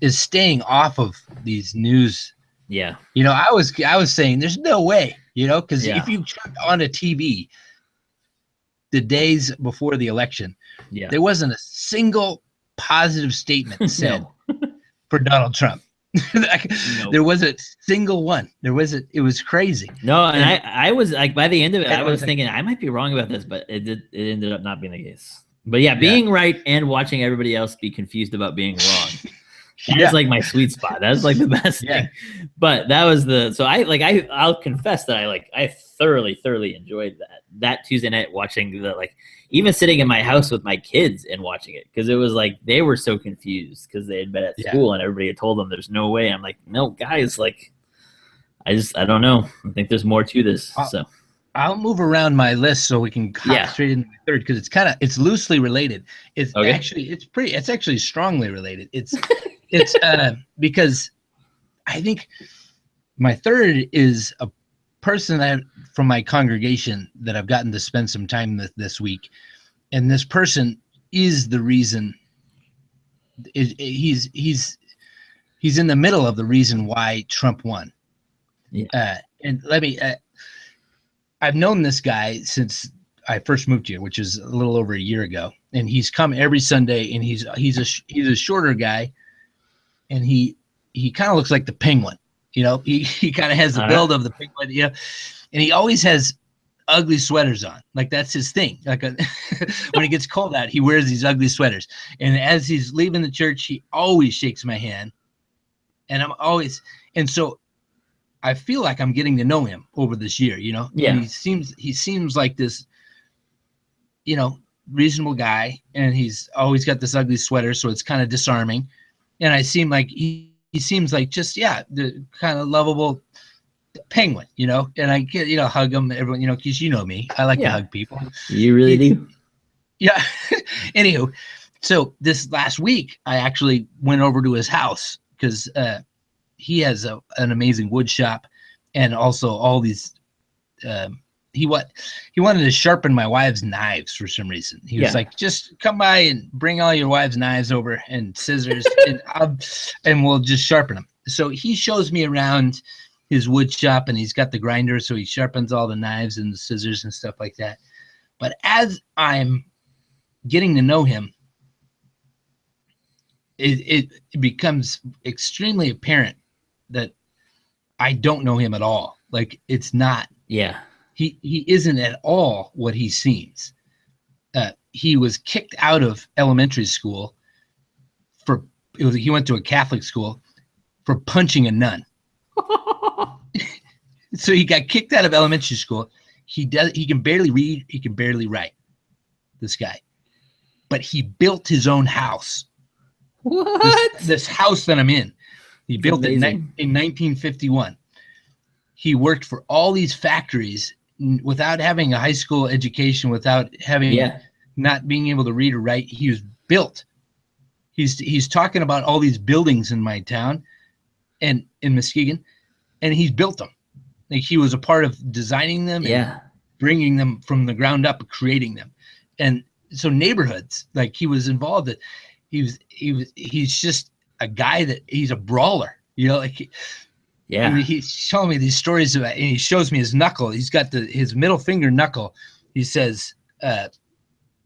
Speaker 2: is staying off of these news.
Speaker 1: Yeah.
Speaker 2: I was saying there's no way, because if you check on a TV the days before the election, there wasn't a single positive statement said for Donald Trump.
Speaker 1: Nope.
Speaker 2: There wasn't a single one. It was crazy.
Speaker 1: No, and I was like, by the end of it, I was
Speaker 2: like,
Speaker 1: thinking I might be wrong about this, but it ended up not being the case. But yeah,
Speaker 2: Yeah.
Speaker 1: being right and watching everybody else be confused about being wrong. That's
Speaker 2: Yeah.
Speaker 1: like my sweet spot. That's like the best
Speaker 2: Yeah.
Speaker 1: thing. But that was I'll confess that I thoroughly enjoyed that Tuesday night, watching even sitting in my house with my kids and watching it, because it was like they were so confused because they had been at school and everybody had told them there's no way. I'm like, no, guys, like I don't know. I think there's more to this. So
Speaker 2: I'll move around my list so we can hop straight into my third, because it's loosely related. It's actually strongly related. It's because I think my third is a person from my congregation that I've gotten to spend some time with this week, and this person is the reason. He's in the middle of the reason why Trump won.
Speaker 1: Yeah.
Speaker 2: And let me. I've known this guy since I first moved here, which is a little over a year ago, and he's come every Sunday. And he's a shorter guy, and he kind of looks like the Penguin. You know, he kind of has the build of the Penguin. You know, and he always has ugly sweaters on. Like that's his thing. Like when it gets cold out, he wears these ugly sweaters. And as he's leaving the church, he always shakes my hand, and and so I feel like I'm getting to know him over this year, you know.
Speaker 1: Yeah.
Speaker 2: And he seems like this, you know, reasonable guy, and he's always got this ugly sweater, so it's kind of disarming. And I seem like he seems like just the kind of lovable Penguin, you know. And I get, you know, hug him, everyone, you know, because you know me, I like to hug people.
Speaker 1: You really do.
Speaker 2: Yeah. Anywho, so this last week I actually went over to his house because he has an amazing wood shop, and also all these. He wanted to sharpen my wife's knives for some reason. He was like, "Just come by and bring all your wife's knives over and scissors, and we'll just sharpen them." So he shows me around his wood shop, and he's got the grinder, so he sharpens all the knives and the scissors and stuff like that. But as I'm getting to know him, it becomes extremely apparent that I don't know him at all. Like it's not.
Speaker 1: Yeah.
Speaker 2: He isn't at all what he seems. He was kicked out of elementary school he went to a Catholic school for punching a nun. So he got kicked out of elementary school. He can barely read, he can barely write, this guy. But he built his own house.
Speaker 1: What?
Speaker 2: This house that I'm in. He built it in 1951. He worked for all these factories without having a high school education, without having not being able to read or write. He was built. He's talking about all these buildings in my town and in Muskegon, and he's built them. Like he was a part of designing them and bringing them from the ground up, creating them. And so neighborhoods, like he was involved in, he's just a guy that he's a brawler, you know, like he's showing me these stories about, and he shows me his knuckle. He's got his middle finger knuckle. He says,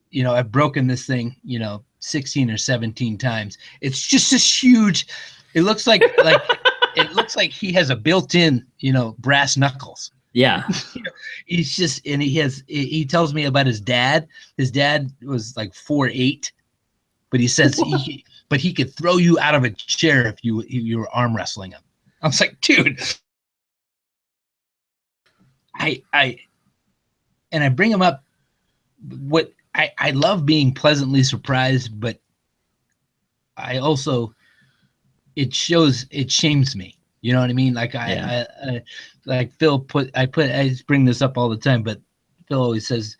Speaker 2: you know, I've broken this thing, you know, 16 or 17 times. It's just this huge, it looks like it looks like he has a built-in, you know, brass knuckles.
Speaker 1: Yeah.
Speaker 2: You know, he's just, and he tells me about his dad. His dad was like 4'8", but he says he could throw you out of a chair if you were arm wrestling him. I was like, dude, I bring him up. What I love being pleasantly surprised, but I also, it shames me. You know what I mean? Like I like Phil I bring this up all the time, but Phil always says,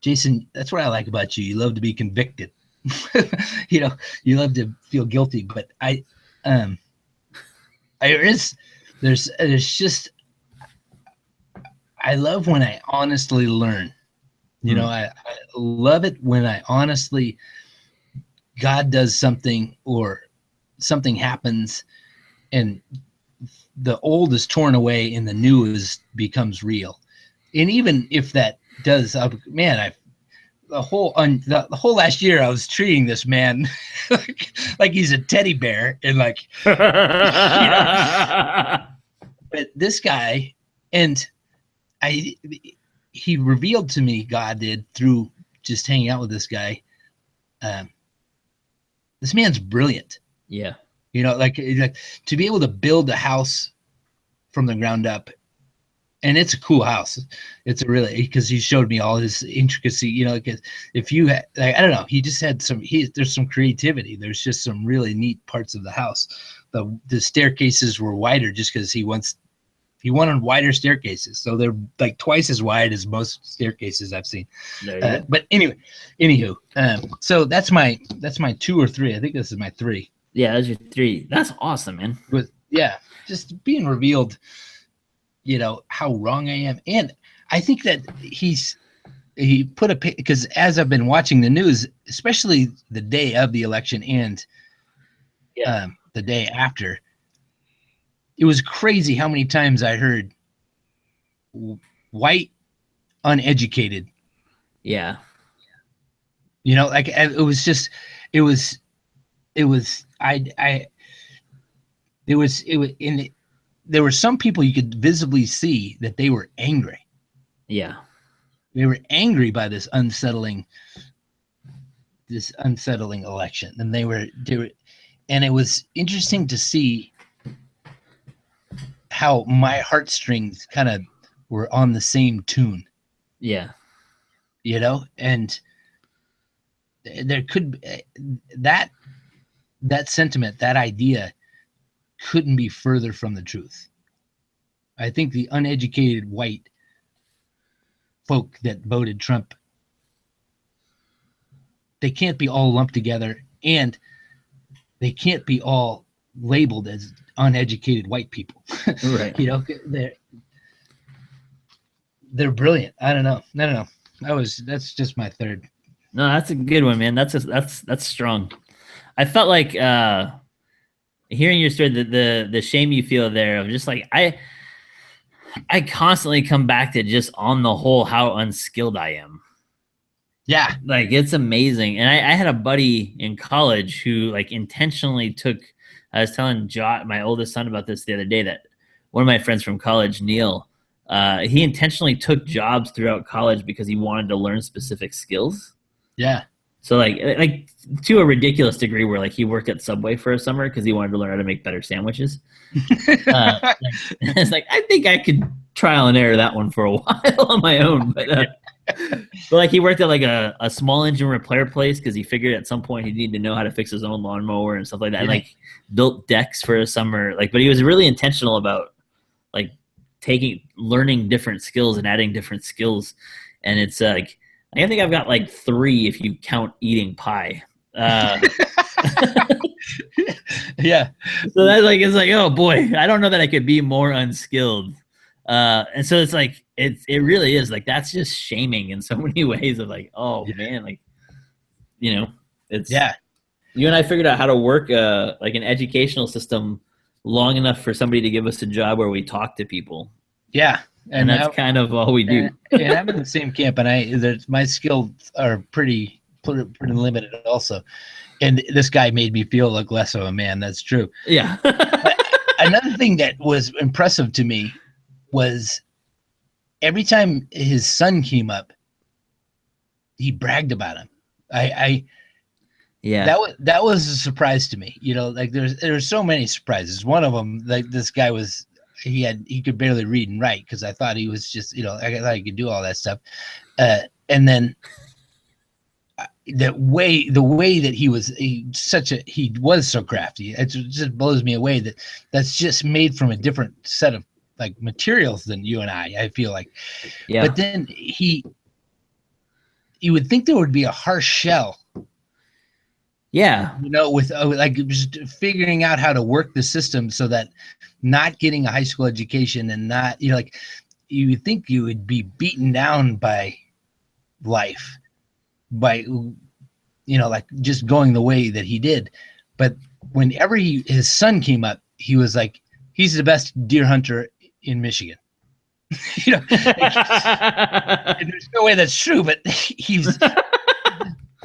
Speaker 2: Jason, that's what I like about you. You love to be convicted. You know, you love to feel guilty, but there's just, I love when I honestly learn. You know, I love it when I honestly, God does something or something happens and the old is torn away and the new becomes real. And even if that does, the whole last year I was treating this man like he's a teddy bear and like, but this guy, and he revealed to me, God did, through just hanging out with this guy. This man's brilliant.
Speaker 1: Yeah.
Speaker 2: Like to be able to build a house from the ground up, and it's a cool house. It's a really, because he showed me all his intricacy. If you had, I don't know, he just had there's some creativity. There's just some really neat parts of the house. The staircases were wider just because he wanted wider staircases, so they're like twice as wide as most staircases I've seen. But anywho, so that's my 2 or 3. I think this is my 3.
Speaker 1: Yeah, that's your 3. That's awesome, man.
Speaker 2: Just being revealed, how wrong I am, and I think that he put because as I've been watching the news, especially the day of the election and the day after. It was crazy how many times I heard white, uneducated.
Speaker 1: Yeah.
Speaker 2: Like it was there were some people you could visibly see that they were angry.
Speaker 1: Yeah.
Speaker 2: They were angry by this unsettling election. And they were, and it was interesting to see how my heartstrings kind of were on the same tune.
Speaker 1: Yeah.
Speaker 2: And there could that sentiment, that idea couldn't be further from the truth. I think the uneducated white folk that voted Trump, they can't be all lumped together, and they can't be all labeled as uneducated white people.
Speaker 1: Right.
Speaker 2: They're brilliant. I don't know. That's just my 3rd.
Speaker 1: No, that's a good one, man. That's strong. I felt like hearing your story, the shame you feel there of just like I constantly come back to just on the whole how unskilled I am.
Speaker 2: Yeah.
Speaker 1: Like it's amazing. And I had a buddy in college who like intentionally took, I was telling my oldest son about this the other day, that one of my friends from college, Neil, he intentionally took jobs throughout college because he wanted to learn specific skills.
Speaker 2: Yeah.
Speaker 1: So like to a ridiculous degree where like he worked at Subway for a summer because he wanted to learn how to make better sandwiches. It's like, I think I could trial and error that one for a while on my own. But like he worked at like a small engine repair place because he figured at some point he'd need to know how to fix his own lawnmower and stuff like that. Yeah. And like built decks for a summer. Like, but he was really intentional about like learning different skills and adding different skills. And it's like, I think I've got like 3 if you count eating pie.
Speaker 2: Yeah.
Speaker 1: So that's like, it's like, oh boy, I don't know that I could be more unskilled. And so it's like, it really is like, that's just shaming in so many ways of like, oh man, like, it's, you and I figured out how to work like an educational system long enough for somebody to give us a job where we talk to people.
Speaker 2: Yeah.
Speaker 1: And that's kind of all we do.
Speaker 2: And I'm in the same camp, and my skills are pretty limited also. And this guy made me feel like less of a man. That's true.
Speaker 1: Yeah.
Speaker 2: Another thing that was impressive to me was every time his son came up, he bragged about him. That was a surprise to me. Like there's so many surprises. One of them, like this guy was, he could barely read and write because I thought he was just, I thought he could do all that stuff. And then the way that he was so crafty. It just blows me away that's just made from a different set of like materials than you and I feel like. Yeah. But then you would think there would be a harsh shell.
Speaker 1: Yeah.
Speaker 2: With like just figuring out how to work the system so that not getting a high school education and not, like you would think you would be beaten down by life by, like just going the way that he did. But whenever his son came up, he was like, he's the best deer hunter in Michigan. And there's no way that's true, but he's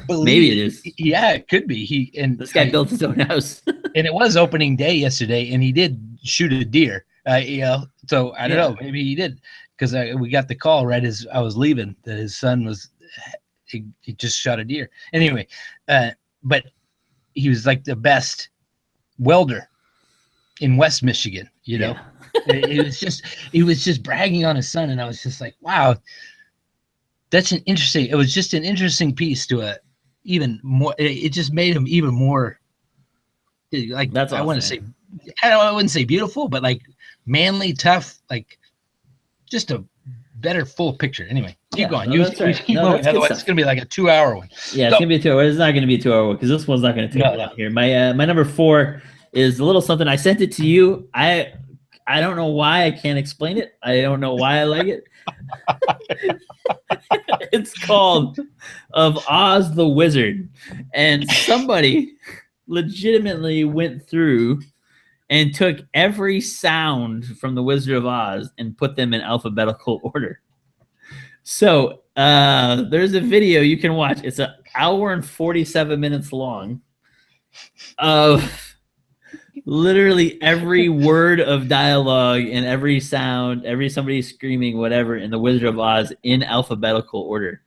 Speaker 2: believe
Speaker 1: Maybe it is.
Speaker 2: Yeah, it could be.
Speaker 1: This guy built his own house.
Speaker 2: And it was opening day yesterday, and he did shoot a deer. So I don't know. Maybe he did, because we got the call right as I was leaving that his son he just shot a deer. Anyway, but he was like the best welder in West Michigan. He was just bragging on his son, and I was just like, wow, that's an interesting. It was just an interesting piece to a even more. It just made him even more. Like,
Speaker 1: that's
Speaker 2: I want to say, I wouldn't say beautiful, but like manly, tough, like just a better full picture. Anyway, keep going. Keep moving. Otherwise, it's gonna be like a 2-hour one.
Speaker 1: Yeah, it's gonna be a 2 hour. It's not gonna be a 2 hour one because this one's not gonna take long here. My number 4 is a little something. I sent it to you. I don't know why. I can't explain it. I don't know why I like it. It's called Of Oz the Wizard, and somebody legitimately went through and took every sound from the Wizard of Oz and put them in alphabetical order. So there's a video you can watch. It's an hour and 47 minutes long of literally every word of dialogue and every sound, somebody screaming, whatever, in the Wizard of Oz in alphabetical order.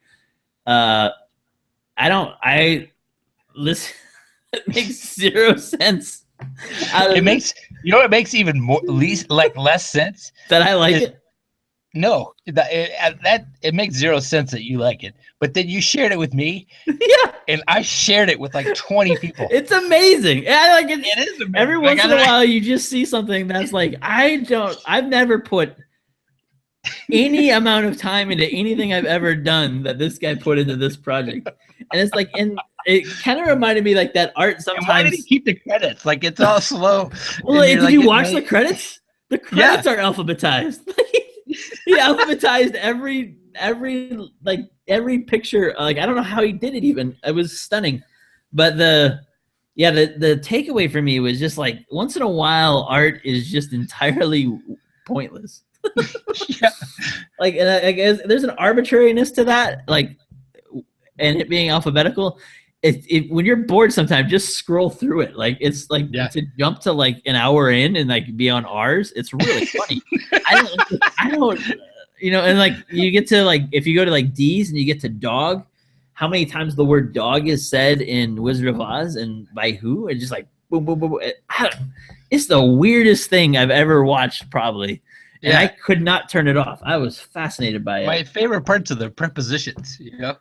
Speaker 1: Listen. It makes zero sense.
Speaker 2: It makes even more less sense
Speaker 1: that I like it.
Speaker 2: No, it makes zero sense that you like it. But then you shared it with me, and I shared it with like 20 people.
Speaker 1: It's amazing. I like it.
Speaker 2: It is amazing.
Speaker 1: Every once in a while, you just see something that's like, I've never put any amount of time into anything I've ever done that this guy put into this project, and it's like, it kind of reminded me like that art sometimes.
Speaker 2: And why did he keep the credits? Like, it's all slow.
Speaker 1: Well, did you watch the credits? The credits are alphabetized. He alphabetized every picture. Like, I don't know how he did it even. It was stunning. But the takeaway for me was just like, once in a while, art is just entirely pointless. Like, and I guess there's an arbitrariness to that, like, and it being alphabetical. When you're bored sometimes, just scroll through it. Like, it's like to jump to like an hour in and like be on ours. It's really funny. I don't, and like you get to like, if you go to like D's and you get to dog, how many times the word dog is said in Wizard of Oz and by who? And just like, boom, boom, boom, boom. It's the weirdest thing I've ever watched, probably. And I could not turn it off. I was fascinated by it.
Speaker 2: My favorite parts are the prepositions.
Speaker 1: Yeah.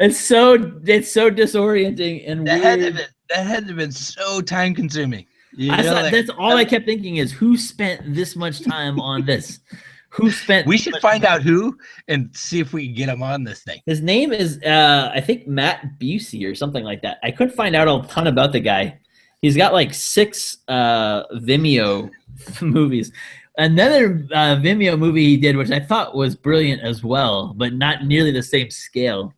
Speaker 1: It's so disorienting and weird.
Speaker 2: That had to have been so time consuming.
Speaker 1: That's all I kept thinking is, who spent this much time on this?
Speaker 2: We should find out who and see if we can get him on this thing.
Speaker 1: His name is I think Matt Busey or something like that. I couldn't find out a ton about the guy. He's got like 6 Vimeo movies. Another Vimeo movie he did, which I thought was brilliant as well, but not nearly the same scale,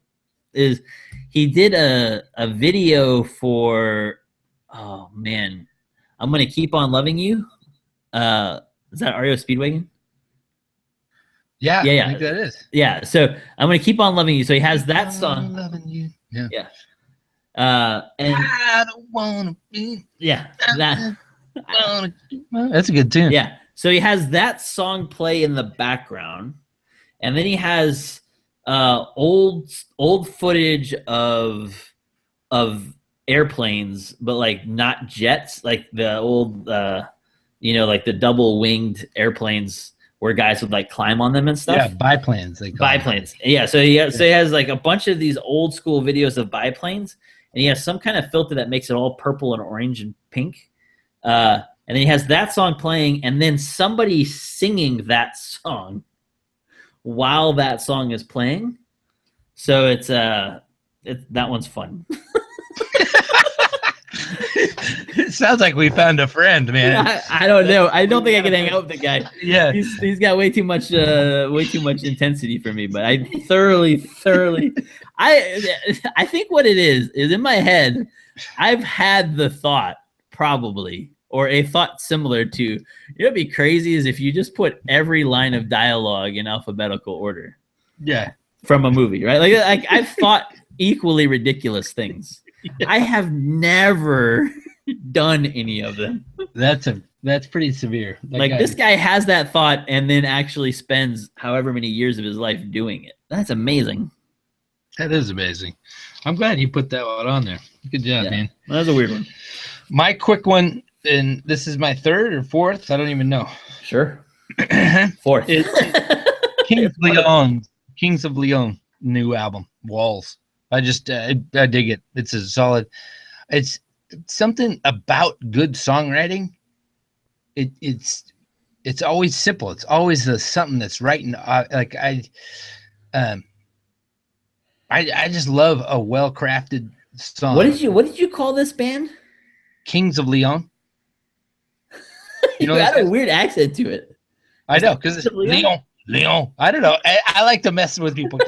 Speaker 1: is he did a video for, oh man, I'm Gonna Keep On Loving You. Is that REO Speedwagon?
Speaker 2: Yeah, I think that is.
Speaker 1: Yeah, so I'm Gonna Keep On Loving You. So he has that song.
Speaker 2: Loving you. Yeah.
Speaker 1: And
Speaker 2: I don't wanna be.
Speaker 1: Yeah,
Speaker 2: that's a good tune.
Speaker 1: Yeah, so he has that song play in the background, and then he has old footage of airplanes, but like not jets, like the old like the double winged airplanes where guys would like climb on them and stuff.
Speaker 2: Yeah, biplanes.
Speaker 1: Biplanes. Yeah, so he has like a bunch of these old school videos of biplanes. And he has some kind of filter that makes it all purple and orange and pink. And then he has that song playing, and then somebody singing that song while that song is playing. So it's that one's fun.
Speaker 2: It sounds like we found a friend, man.
Speaker 1: I don't know. I don't think I can hang out with the guy.
Speaker 2: Yeah,
Speaker 1: he's got way too much intensity for me. But I thoroughly. I think what it is in my head, I've had the thought probably, or a thought similar to, it'd be crazy is if you just put every line of dialogue in alphabetical order.
Speaker 2: Yeah.
Speaker 1: from a movie, right? Like I've thought equally ridiculous things. I have never done any of them.
Speaker 2: That's pretty severe.
Speaker 1: Like this guy has that thought and then actually spends however many years of his life doing it. That's amazing.
Speaker 2: That is amazing. I'm glad you put that one on there. Good job, man.
Speaker 1: That was a weird one.
Speaker 2: My quick one, and this is my third or fourth. I don't even know.
Speaker 1: Sure. Fourth.
Speaker 2: Kings of Leon, new album, Walls. I dig it. It's a solid. It's something about good songwriting. It's always simple. It's always something that's right. And I just love a well-crafted song.
Speaker 1: What did you call this band?
Speaker 2: Kings of Leon.
Speaker 1: You had a weird accent to it.
Speaker 2: I know, because it's Leon. I don't know. I like to mess with people.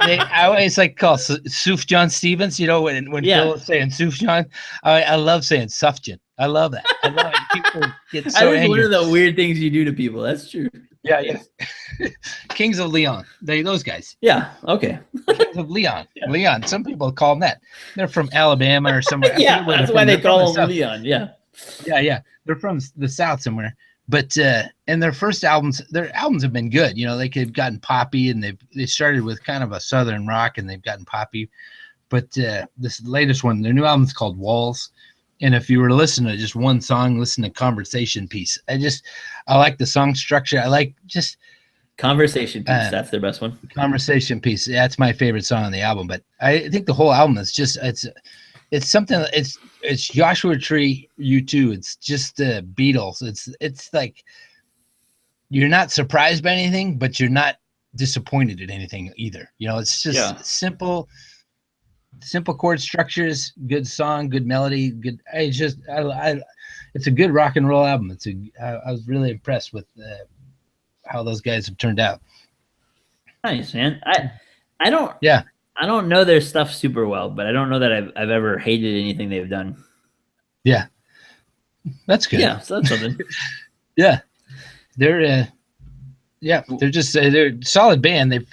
Speaker 2: I always like call Sufjan Stevens. You know, when Bill is saying Sufjan, I love saying Sufjan. I love that. I love it. People get so angry.
Speaker 1: One of the weird things you do to people. That's true.
Speaker 2: Yeah. Kings of Leon. Those guys.
Speaker 1: Yeah. Okay.
Speaker 2: Kings of Leon. Yeah. Leon. Some people call them that. They're from Alabama or somewhere.
Speaker 1: Yeah, that's why they call them Leon. Yeah.
Speaker 2: Yeah. They're from the South somewhere. But and their albums have been good. You know, they've gotten poppy, and they started with kind of a southern rock, and they've gotten poppy. But this latest one, their new album's called Walls. And if you were to listen to just one song, listen to Conversation Piece. I like the song structure. I like just
Speaker 1: Conversation Piece. That's their best one.
Speaker 2: Conversation Piece. That's my favorite song on the album. But I think the whole album is just it's something. It's Joshua Tree, U2. It's just the Beatles. It's like you're not surprised by anything, but you're not disappointed in anything either. You know, it's just simple chord structures, good song, good melody, good. It's a good rock and roll album. I was really impressed with how those guys have turned out.
Speaker 1: Nice, man. I don't know their stuff super well, but I don't know that I've ever hated anything they've done.
Speaker 2: Yeah, that's good.
Speaker 1: Yeah, so that's something.
Speaker 2: Yeah, they're just they're a solid band.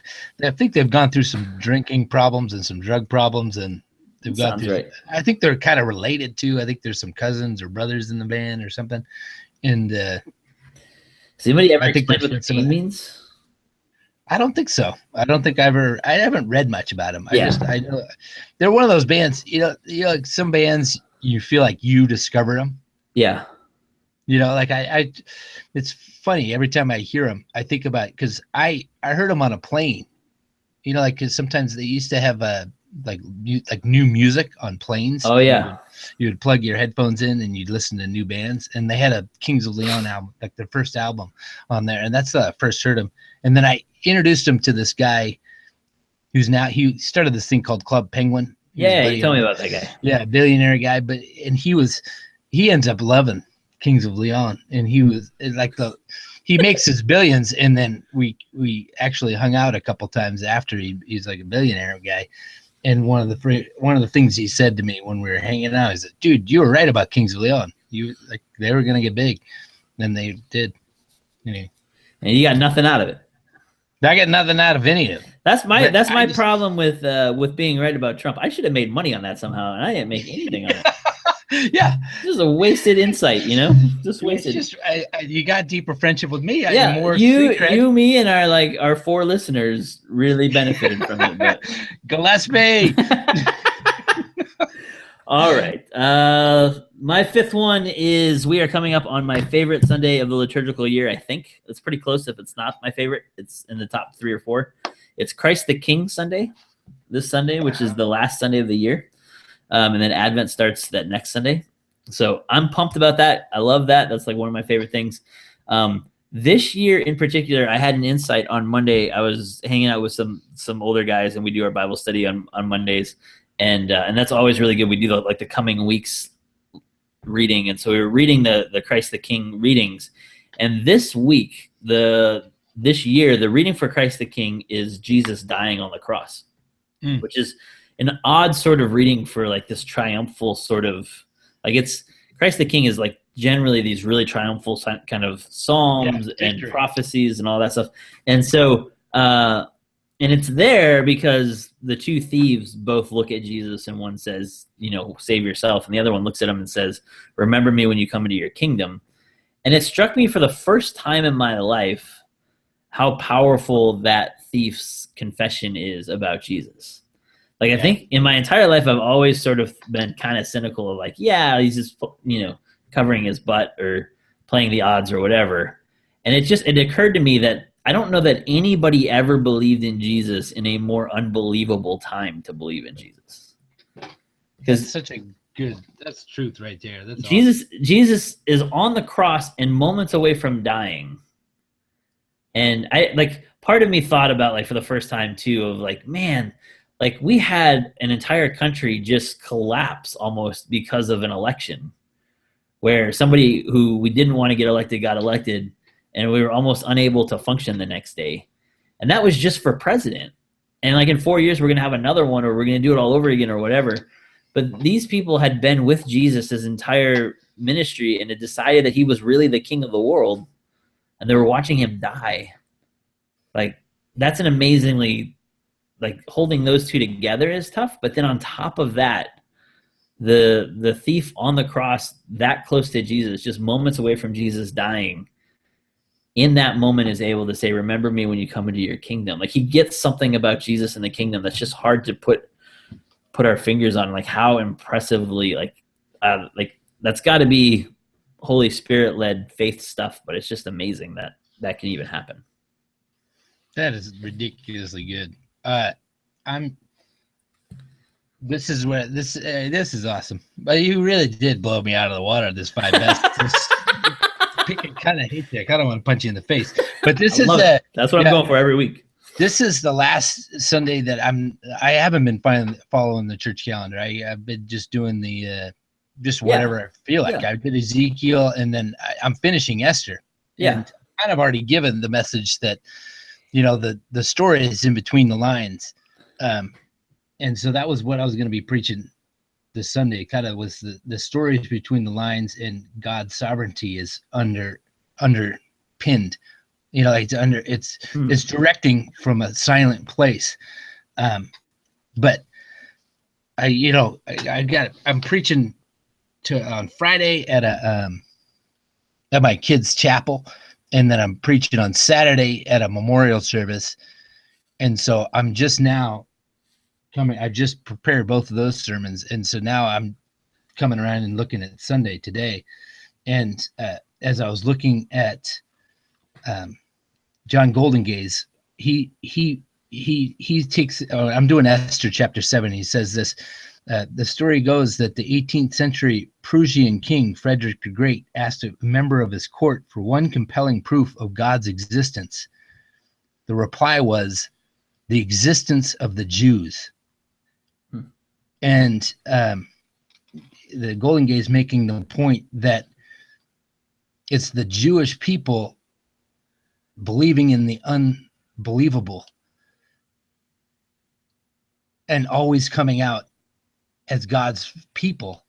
Speaker 2: I think they've gone through some drinking problems and some drug problems, and they've got through. Right. I think they're kind of related too. I think there's some cousins or brothers in the band or something. And
Speaker 1: does anybody ever explain what the team means?
Speaker 2: I don't think so. I don't think I haven't read much about them. I know they're one of those bands. You know, like some bands you feel like you discovered them.
Speaker 1: Yeah.
Speaker 2: You know, like it's funny every time I hear them. I think about because I heard them on a plane. You know, like because sometimes they used to have like new music on planes.
Speaker 1: Oh yeah.
Speaker 2: You would plug your headphones in and you'd listen to new bands, and they had a Kings of Leon album, like their first album, on there, and that's the first heard them. And then I introduced him to this guy he started this thing called Club Penguin.
Speaker 1: Yeah, you told me about that guy.
Speaker 2: Yeah, billionaire guy, he ends up loving Kings of Leon, and he was like he makes his billions, and then we actually hung out a couple times after he's like a billionaire guy. And one of the things he said to me when we were hanging out is that, dude, you were right about Kings of Leon. They were gonna get big, and they did. And
Speaker 1: you got nothing out of it.
Speaker 2: I got nothing out of any of it.
Speaker 1: That's my problem with being right about Trump. I should have made money on that somehow, and I didn't make anything on it.
Speaker 2: Yeah,
Speaker 1: just a wasted insight, you know. Just wasted.
Speaker 2: You got deeper friendship with me.
Speaker 1: Yeah, you, me, and our 4 listeners really benefited from it. But...
Speaker 2: Gillespie.
Speaker 1: All right. My 5th one is we are coming up on my favorite Sunday of the liturgical year. I think it's pretty close. If it's not my favorite, it's in the top 3 or 4. It's Christ the King Sunday, this Sunday, which is the last Sunday of the year. And then Advent starts that next Sunday. So I'm pumped about that. I love that. That's like one of my favorite things. This year in particular, I had an insight on Monday. I was hanging out with some older guys, and we do our Bible study on Mondays. And that's always really good. We do the coming weeks reading. And so we were reading the Christ the King readings. And this week, this year, the reading for Christ the King is Jesus dying on the cross, which is an odd sort of reading for like this triumphal sort of like it's Christ the King is like generally these really triumphal kind of psalms and prophecies and all that stuff. And so And it's there because the two thieves both look at Jesus, and one says, save yourself. And the other one looks at him and says, remember me when you come into your kingdom. And it struck me for the first time in my life how powerful that thief's confession is about Jesus. Like, I think in my entire life, I've always sort of been kind of cynical of like, yeah, he's just, covering his butt or playing the odds or whatever. And it occurred to me that I don't know that anybody ever believed in Jesus in a more unbelievable time to believe in Jesus.
Speaker 2: Because that's truth right there. That's
Speaker 1: Jesus. Awesome. Jesus is on the cross and moments away from dying. And part of me thought about, like, for the first time too, of like, man, like, we had an entire country just collapse almost because of an election where somebody who we didn't want to get elected got elected, and we were almost unable to function the next day. And that was just for president. And like in 4 years, we're going to have another one, or we're going to do it all over again or whatever. But these people had been with Jesus his entire ministry and had decided that he was really the king of the world. And they were watching him die. Like, that's an amazingly, like, holding those two together is tough. But then on top of that, the thief on the cross that close to Jesus, just moments away from Jesus dying, in that moment is able to say, remember me when you come into your kingdom. Like, he gets something about Jesus and the kingdom that's just hard to put our fingers on, like how impressively, like that's got to be Holy Spirit led faith stuff, but it's just amazing that can even happen.
Speaker 2: That is ridiculously good. This is awesome. But you really did blow me out of the water. This 5 best. I kind of hate you. I kind of want to punch you in the face. But that's
Speaker 1: what I'm going for every week.
Speaker 2: This is the last Sunday that I haven't been following the church calendar. I've been just doing the just whatever I feel like. I did Ezekiel, and then I'm finishing Esther.
Speaker 1: Yeah.
Speaker 2: And kind of already given the message that, the story is in between the lines. And so that was what I was going to be preaching this Sunday. Kind of was the stories between the lines, and God's sovereignty is underpinned. It's directing from a silent place. But I'm preaching on Friday at my kids' chapel, and then I'm preaching on Saturday at a memorial service. And so I'm just now I just prepared both of those sermons, and so now I'm coming around and looking at Sunday today. And as I was looking at John Goldengaze, he takes. I'm doing Esther chapter 7. He says this. The story goes that the 18th century Prussian king Frederick the Great asked a member of his court for one compelling proof of God's existence. The reply was the existence of the Jews. And the Goldengaze making the point that it's the Jewish people believing in the unbelievable and always coming out as God's people.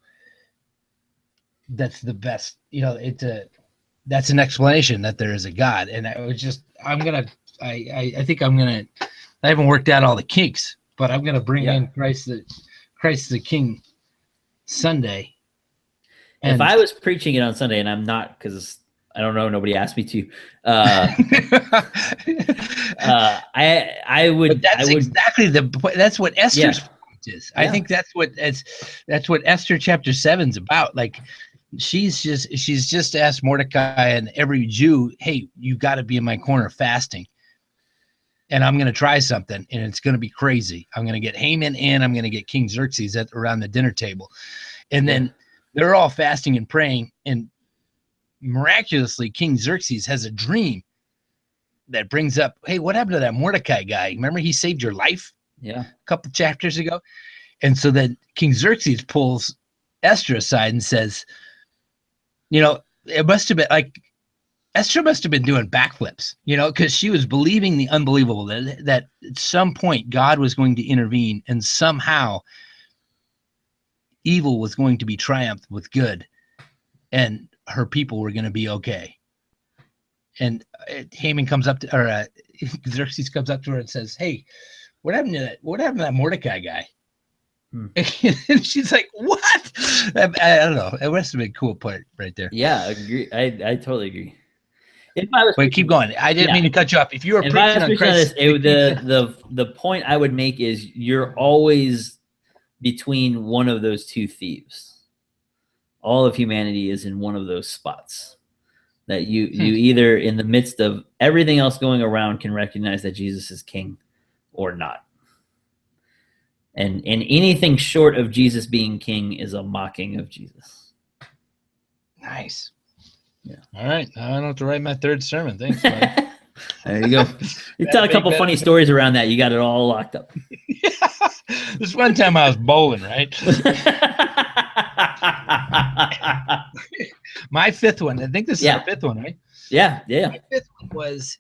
Speaker 2: That's the best, that's an explanation that there is a God. And I think I haven't worked out all the kinks, but I'm going to bring in Christ the King Sunday. And
Speaker 1: if I was preaching it on Sunday, and I'm not, because I don't know, nobody asked me to, I would.
Speaker 2: But exactly that's what Esther's point is. I think that's what Esther chapter 7's about. Like, she's just asked Mordecai and every Jew, hey, you got to be in my corner fasting. And I'm going to try something, and it's going to be crazy. I'm going to get Haman, and I'm going to get King Xerxes around the dinner table. And then they're all fasting and praying, and miraculously, King Xerxes has a dream that brings up, hey, what happened to that Mordecai guy? Remember he saved your life a couple chapters ago? And so then King Xerxes pulls Esther aside and says, it must have been like, Esther must have been doing backflips, because she was believing the unbelievable, that at some point God was going to intervene, and somehow evil was going to be triumphed with good, and her people were going to be okay. And Haman comes up to, Xerxes comes up to her and says, "Hey, what happened to that Mordecai guy?" And she's like, "What?" I don't know. It must have been a cool part right there.
Speaker 1: Yeah, I agree. I totally agree. If I was
Speaker 2: Wait, keep going. I didn't mean to cut you off. If you were
Speaker 1: if I
Speaker 2: preaching
Speaker 1: was
Speaker 2: on
Speaker 1: preaching on
Speaker 2: Christ,
Speaker 1: this, the point I would make is you're always between one of those two thieves. All of humanity is in one of those spots that you either in the midst of everything else going around can recognize that Jesus is king or not. And anything short of Jesus being king is a mocking of Jesus.
Speaker 2: Nice.
Speaker 1: Yeah.
Speaker 2: All right. I don't have to write my third sermon. Thanks, buddy.
Speaker 1: There you go. You tell a couple funny stories around that. You got it all locked up.
Speaker 2: This one time I was bowling, right? My fifth one. I think this is our fifth one, right?
Speaker 1: Yeah.
Speaker 2: My fifth one was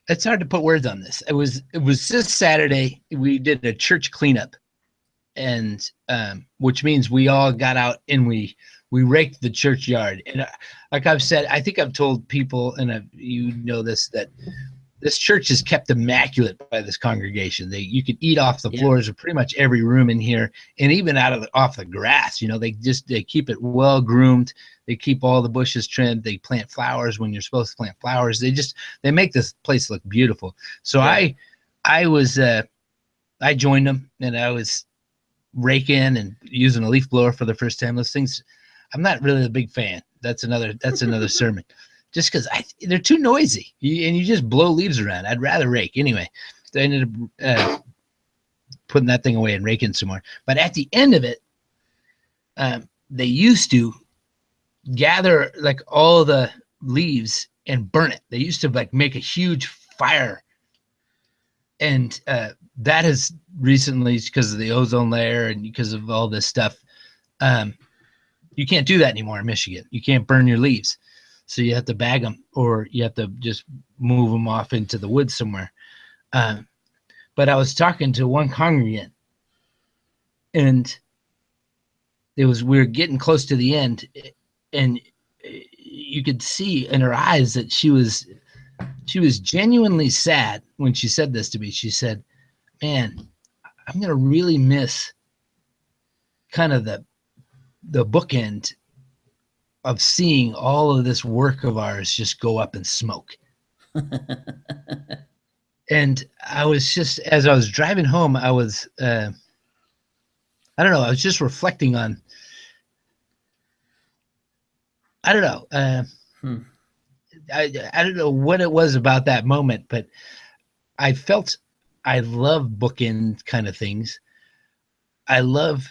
Speaker 2: it's hard to put words on this. It was just Saturday. We did a church cleanup, and which means we all got out and we raked the churchyard. And like I've said, I think I've told people, and you know this, that this church is kept immaculate by this congregation. You could eat off the floors of pretty much every room in here, and even off the grass. You know, they keep it well groomed. They keep all the bushes trimmed. They plant flowers when you're supposed to plant flowers. They make this place look beautiful. So I joined them, and I was raking and using a leaf blower for the first time. Those things, I'm not really a big fan. That's another sermon. Just because they're too noisy, and you just blow leaves around. I'd rather rake anyway. So I ended up putting that thing away and raking some more. But at the end of it, they used to gather like all the leaves and burn it. They used to like make a huge fire, and that has recently, because of the ozone layer and because of all this stuff, you can't do that anymore in Michigan. You can't burn your leaves. So you have to bag them, or you have to just move them off into the woods somewhere. But I was talking to one congregant, and we were getting close to the end, and you could see in her eyes that she was genuinely sad when she said this to me. She said, "Man, I'm going to really miss kind of the bookend of seeing all of this work of ours just go up in smoke." And I was just, as I was driving home, I was, I don't know, I was just reflecting on, I don't know, I don't know what it was about that moment, but I felt I love bookend kind of things. I love,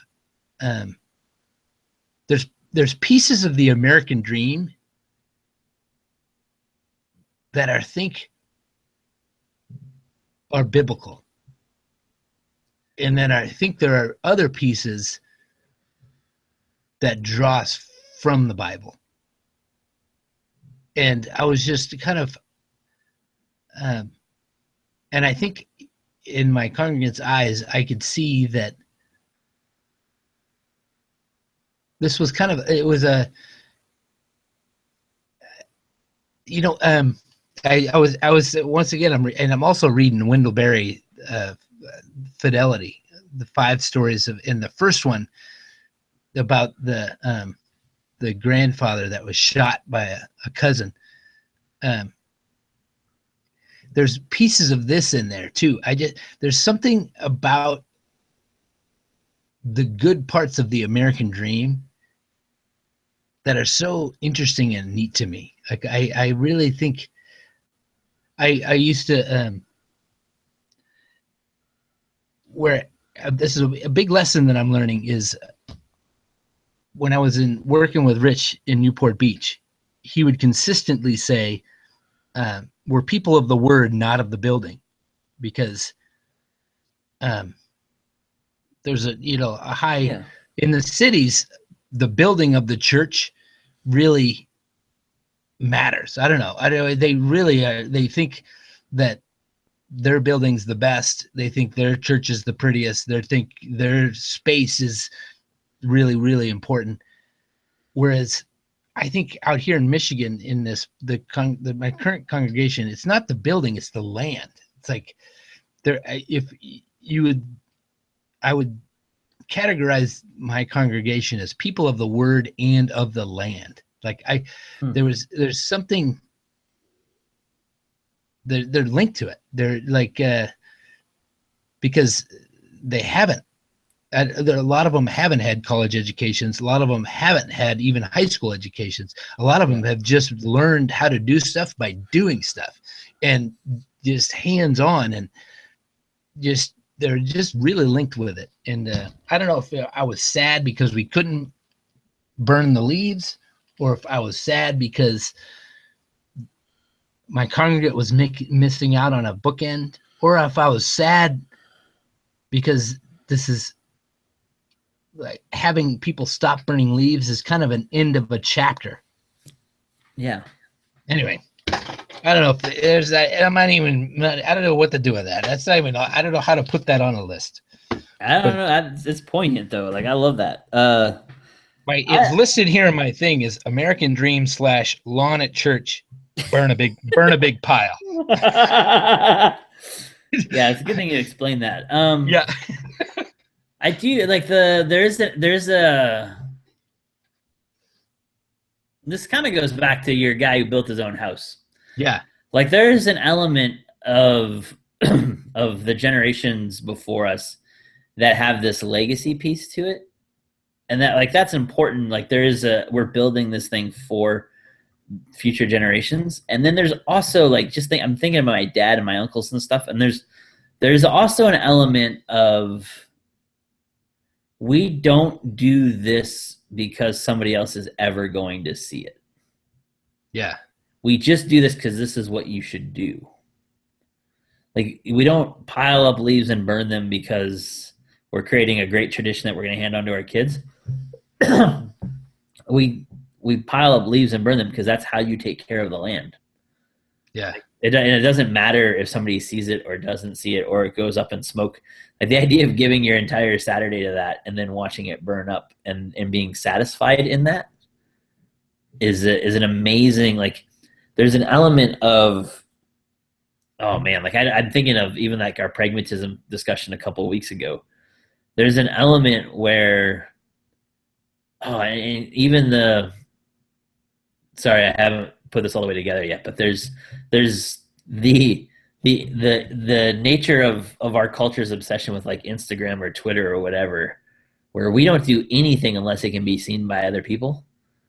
Speaker 2: there's pieces of the American dream that I think are biblical. And then I think there are other pieces that draw us from the Bible. And I was just kind of, and I think in my congregant's eyes, I could see that this was kind of, it was a, you know, I was once again, I'm also reading Wendell Berry, Fidelity, the 5 stories in the first one about the grandfather that was shot by a cousin. There's pieces of this in there too. There's something about the good parts of the American dream that are so interesting and neat to me. Like I really think I used to where this is a big lesson that I'm learning is when I was working with Rich in Newport Beach, he would consistently say, we're people of the word, not of the building, because there's a high in the cities, the building of the church really matters. I don't know. They really are. They think that their building's the best. They think their church is the prettiest. They think their space is really, really important. Whereas I think out here in Michigan, in my current congregation, it's not the building, it's the land. It's like I would categorize my congregation as people of the word and of the land. Like there's something, they're linked to it. They're like, because they haven't, a lot of them haven't had college educations. A lot of them haven't had even high school educations. A lot of them have just learned how to do stuff by doing stuff, and just hands-on, and they're just really linked with it. And I don't know if I was sad because we couldn't burn the leaves, or if I was sad because my congregate was missing out on a bookend, or if I was sad because this is like having people stop burning leaves is kind of an end of a chapter.
Speaker 1: Yeah.
Speaker 2: Anyway, I don't know if there's that. I don't know what to do with that. That's not even, I don't know how to put that on a list.
Speaker 1: I don't know. It's poignant though. Like, I love that.
Speaker 2: It's listed here in my thing is American Dream / lawn at church. Burn a big pile.
Speaker 1: Yeah, it's a good thing you explained that.
Speaker 2: Yeah.
Speaker 1: I do like there's a this kind of goes back to your guy who built his own house.
Speaker 2: Yeah.
Speaker 1: Like, there's an element of of the generations before us that have this legacy piece to it. And that's important. Like, we're building this thing for future generations. And then there's also like, I'm thinking of my dad and my uncles and stuff. And there's also an element of, we don't do this because somebody else is ever going to see it.
Speaker 2: Yeah.
Speaker 1: We just do this because this is what you should do. Like, we don't pile up leaves and burn them because we're creating a great tradition that we're going to hand on to our kids. We pile up leaves and burn them because that's how you take care of the land.
Speaker 2: Yeah.
Speaker 1: And it doesn't matter if somebody sees it or doesn't see it, or it goes up in smoke. Like, the idea of giving your entire Saturday to that and then watching it burn up and being satisfied in that is an amazing, like, there's an element of, oh man, like I'm thinking of even like our pragmatism discussion a couple of weeks ago. There's an element where, and even sorry, I haven't put this all the way together yet, but there's the nature of our culture's obsession with like Instagram or Twitter or whatever, where we don't do anything unless it can be seen by other people.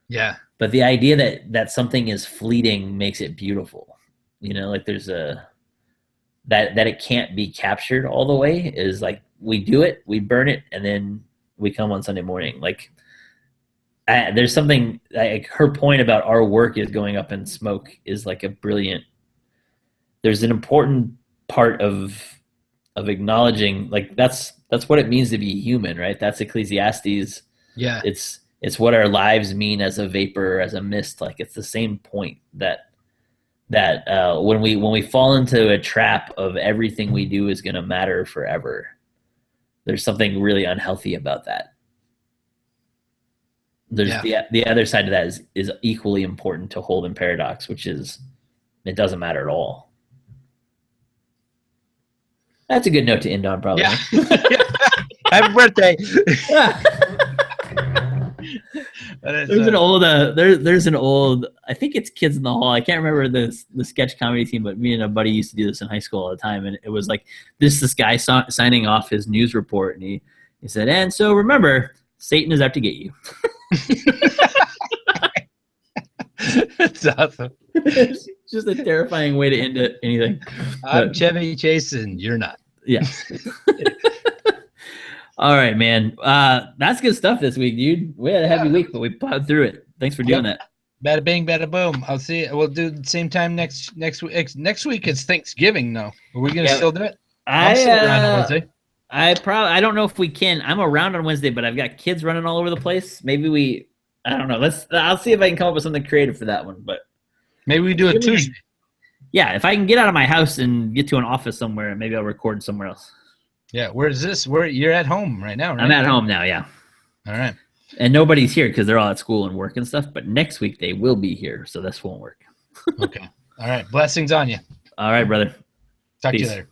Speaker 2: Yeah.
Speaker 1: But the idea that something is fleeting makes it beautiful. You know, like there's that it can't be captured all the way is like, we do it, we burn it, and then we come on Sunday morning. Like, there's something like her point about our work is going up in smoke is like a brilliant, there's an important part of acknowledging, like, that's what it means to be human, right? That's Ecclesiastes.
Speaker 2: Yeah.
Speaker 1: It's what our lives mean as a vapor, as a mist. Like, it's the same point that when we fall into a trap of everything we do is going to matter forever, there's something really unhealthy about that. There's the other side of that is equally important to hold in paradox, which is it doesn't matter at all. That's a good note to end on, probably.
Speaker 2: Yeah. Happy birthday.
Speaker 1: There's an old there's an old, I think it's Kids in the Hall. I can't remember the sketch comedy team, but me and a buddy used to do this in high school all the time. And it was like this guy signing off his news report, and he said, and so remember, Satan is out to get you.
Speaker 2: That's awesome.
Speaker 1: It's just a terrifying way to end anything.
Speaker 2: I'm Chevy Chase and you're not.
Speaker 1: Yeah. All right, man. That's good stuff this week, dude. We had a heavy week, but we plowed through it. Thanks for doing that.
Speaker 2: Bada bing, bada boom. I'll see. We'll do the same time next week. Next week it's Thanksgiving, though. Are we gonna still do it? I'm still around on Wednesday.
Speaker 1: I don't know if we can. I'm around on Wednesday, but I've got kids running all over the place. Maybe I don't know. I'll see if I can come up with something creative for that one. But
Speaker 2: maybe we do it Tuesday.
Speaker 1: Yeah, if I can get out of my house and get to an office somewhere, maybe I'll record somewhere else.
Speaker 2: Yeah, where's this? You're at home right now, right?
Speaker 1: I'm at home now, yeah.
Speaker 2: All right.
Speaker 1: And nobody's here because they're all at school and work and stuff. But next week they will be here, so this won't work.
Speaker 2: Okay. All right. Blessings on you.
Speaker 1: All right, brother.
Speaker 2: Talk to you
Speaker 1: Peace.
Speaker 2: later.